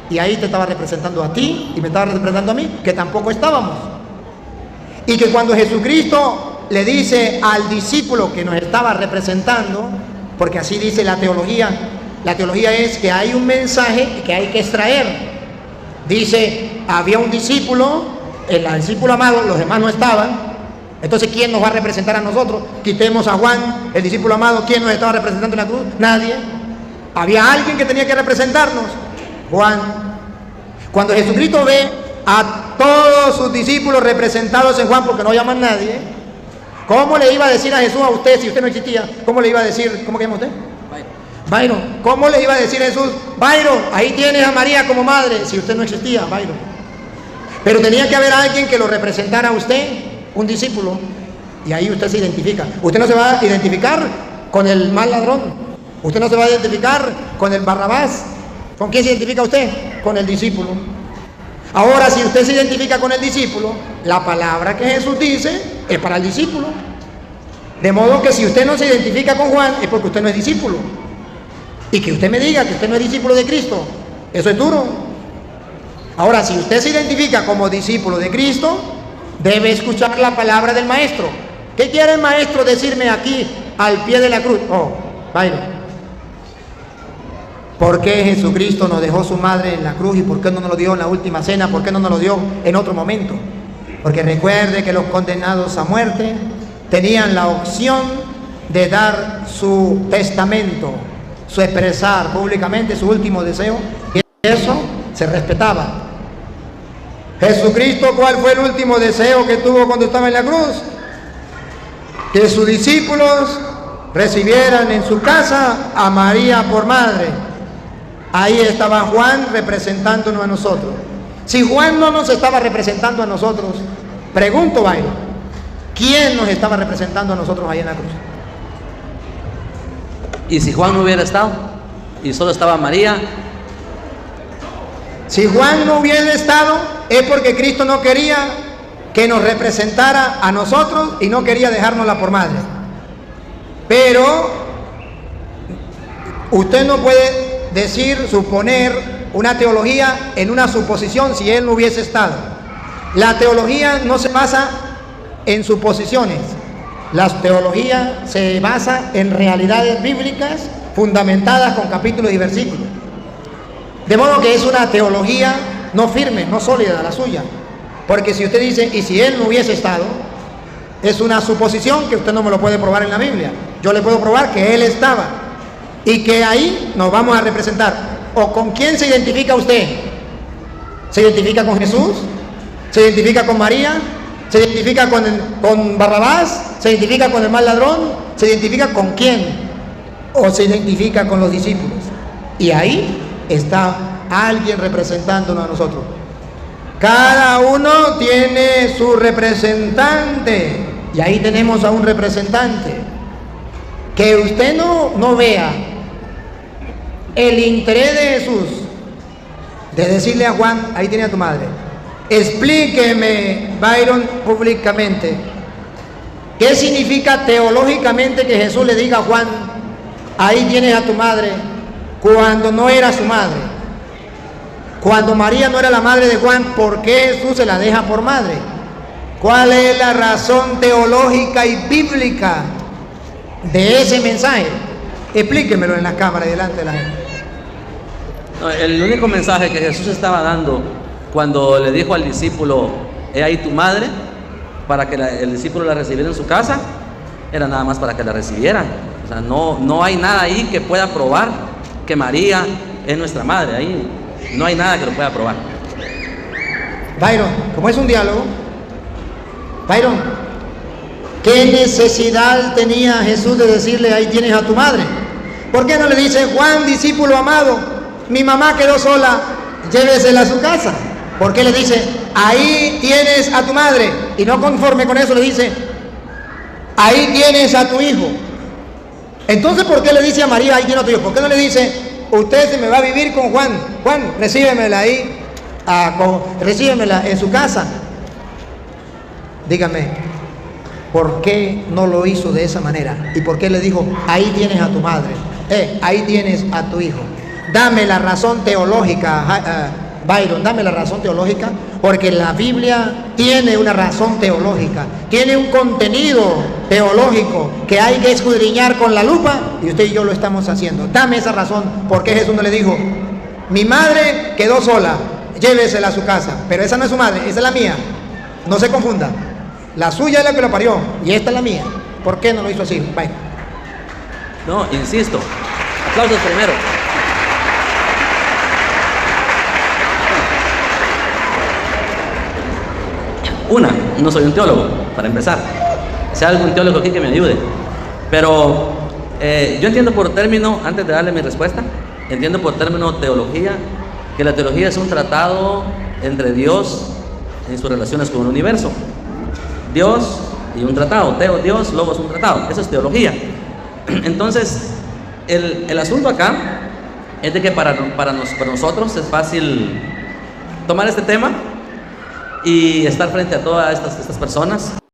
Y ahí te estaba representando a ti y me estaba representando a mí, que tampoco estábamos. Y que cuando Jesucristo le dice al discípulo que nos estaba representando, porque así dice la teología es que hay un mensaje que hay que extraer. Dice, había un discípulo, el discípulo amado, los demás no estaban. Entonces, ¿quién nos va a representar a nosotros? Quitemos a Juan, el discípulo amado. ¿Quién nos estaba representando en la cruz? Nadie. Había alguien que tenía que representarnos, Juan. Cuando Jesucristo ve a todos sus discípulos representados en Juan, porque no llaman nadie, ¿cómo le iba a decir a Jesús a usted si usted no existía? ¿Cómo le iba a decir? ¿Cómo se llama usted? Byron. ¿Cómo le iba a decir a Jesús? Byron, ahí tienes a María como madre, si usted no existía, Byron? Pero tenía que haber alguien que lo representara a usted, un discípulo, y ahí usted se identifica. Usted no se va a identificar con el mal ladrón, usted no se va a identificar con el Barrabás. ¿Con quién se identifica usted? Con el discípulo. Ahora, si usted se identifica con el discípulo, la palabra que Jesús dice es para el discípulo. De modo que si usted no se identifica con Juan, es porque usted no es discípulo. Y que usted me diga que usted no es discípulo de Cristo, eso es duro. Ahora, si usted se identifica como discípulo de Cristo, debe escuchar la palabra del maestro. ¿Qué quiere el maestro decirme aquí al pie de la cruz? Oh, Byron, ¿por qué Jesucristo nos dejó su madre en la cruz y por qué no nos lo dio en la última cena? ¿Por qué no nos lo dio en otro momento? Porque recuerde que los condenados a muerte tenían la opción de dar su testamento, su expresar públicamente su último deseo, y eso se respetaba. Jesucristo, ¿cuál fue el último deseo que tuvo cuando estaba en la cruz? Que sus discípulos recibieran en su casa a María por madre. Ahí estaba Juan representándonos a nosotros. Si Juan no nos estaba representando a nosotros, pregunto, Byron, ¿quién nos estaba representando a nosotros ahí en la cruz? ¿Y si Juan no hubiera estado y solo estaba María? Si Juan no hubiera estado, es porque Cristo no quería que nos representara a nosotros y no quería dejárnosla por madre. Pero usted no puede decir, suponer una teología en una suposición si él no hubiese estado. La teología no se basa en suposiciones. La teología se basa en realidades bíblicas fundamentadas con capítulos y versículos. De modo que es una teología no firme, no sólida la suya. Porque si usted dice, y si él no hubiese estado, es una suposición que usted no me lo puede probar en la Biblia. Yo le puedo probar que él estaba y que ahí nos vamos a representar. ¿O con quién se identifica usted? ¿Se identifica con Jesús? ¿Se identifica con María? ¿Se identifica con Barrabás? ¿Se identifica con el mal ladrón? ¿Se identifica con quién? ¿O se identifica con los discípulos? Y ahí está alguien representándonos a nosotros. Cada uno tiene su representante. Y ahí tenemos a un representante. Que usted no vea el interés de Jesús de decirle a Juan, ahí tiene a tu madre. Explíqueme, Byron, públicamente, ¿qué significa teológicamente que Jesús le diga a Juan, ahí tienes a tu madre, cuando no era su madre? Cuando María no era la madre de Juan, ¿por qué Jesús se la deja por madre? ¿Cuál es la razón teológica y bíblica de ese mensaje? Explíquemelo en la cámara y delante de la gente. No, el único mensaje que Jesús estaba dando cuando le dijo al discípulo, he ahí tu madre, para que el discípulo la recibiera en su casa, era nada más para que la recibieran. O sea, no hay nada ahí que pueda probar que María es nuestra madre. Ahí no hay nada que lo pueda probar. Byron, como es un diálogo, Byron, ¿qué necesidad tenía Jesús de decirle, ahí tienes a tu madre? ¿Por qué no le dice, Juan, discípulo amado, mi mamá quedó sola, llévesela a su casa? ¿Por qué le dice, ahí tienes a tu madre? Y no conforme con eso le dice, ahí tienes a tu hijo. Entonces, ¿por qué le dice a María, ahí tienes a tu hijo? ¿Por qué no le dice, usted se me va a vivir con Juan. Juan, recíbemela ahí, recíbemela en su casa. Dígame, ¿por qué no lo hizo de esa manera? ¿Y por qué le dijo, ahí tienes a tu madre, ahí tienes a tu hijo? Dame la razón teológica, Byron, dame la razón teológica, porque la Biblia tiene una razón teológica, tiene un contenido teológico que hay que escudriñar con la lupa, y usted y yo lo estamos haciendo. Dame esa razón, porque Jesús no le dijo, mi madre quedó sola, llévesela a su casa, pero esa no es su madre, esa es la mía. No se confunda, la suya es la que lo parió, y esta es la mía. ¿Por qué no lo hizo así? Byron. No, insisto, aplausos primero. No soy un teólogo, para empezar. Si hay algún teólogo aquí que me ayude. Pero yo entiendo por término, antes de darle mi respuesta, entiendo por término teología, que la teología es un tratado entre Dios en sus relaciones con el universo. Dios y un tratado, Dios, Logos, un tratado. Eso es teología. Entonces, el asunto acá es de que para nosotros es fácil tomar este tema y estar frente a todas estas personas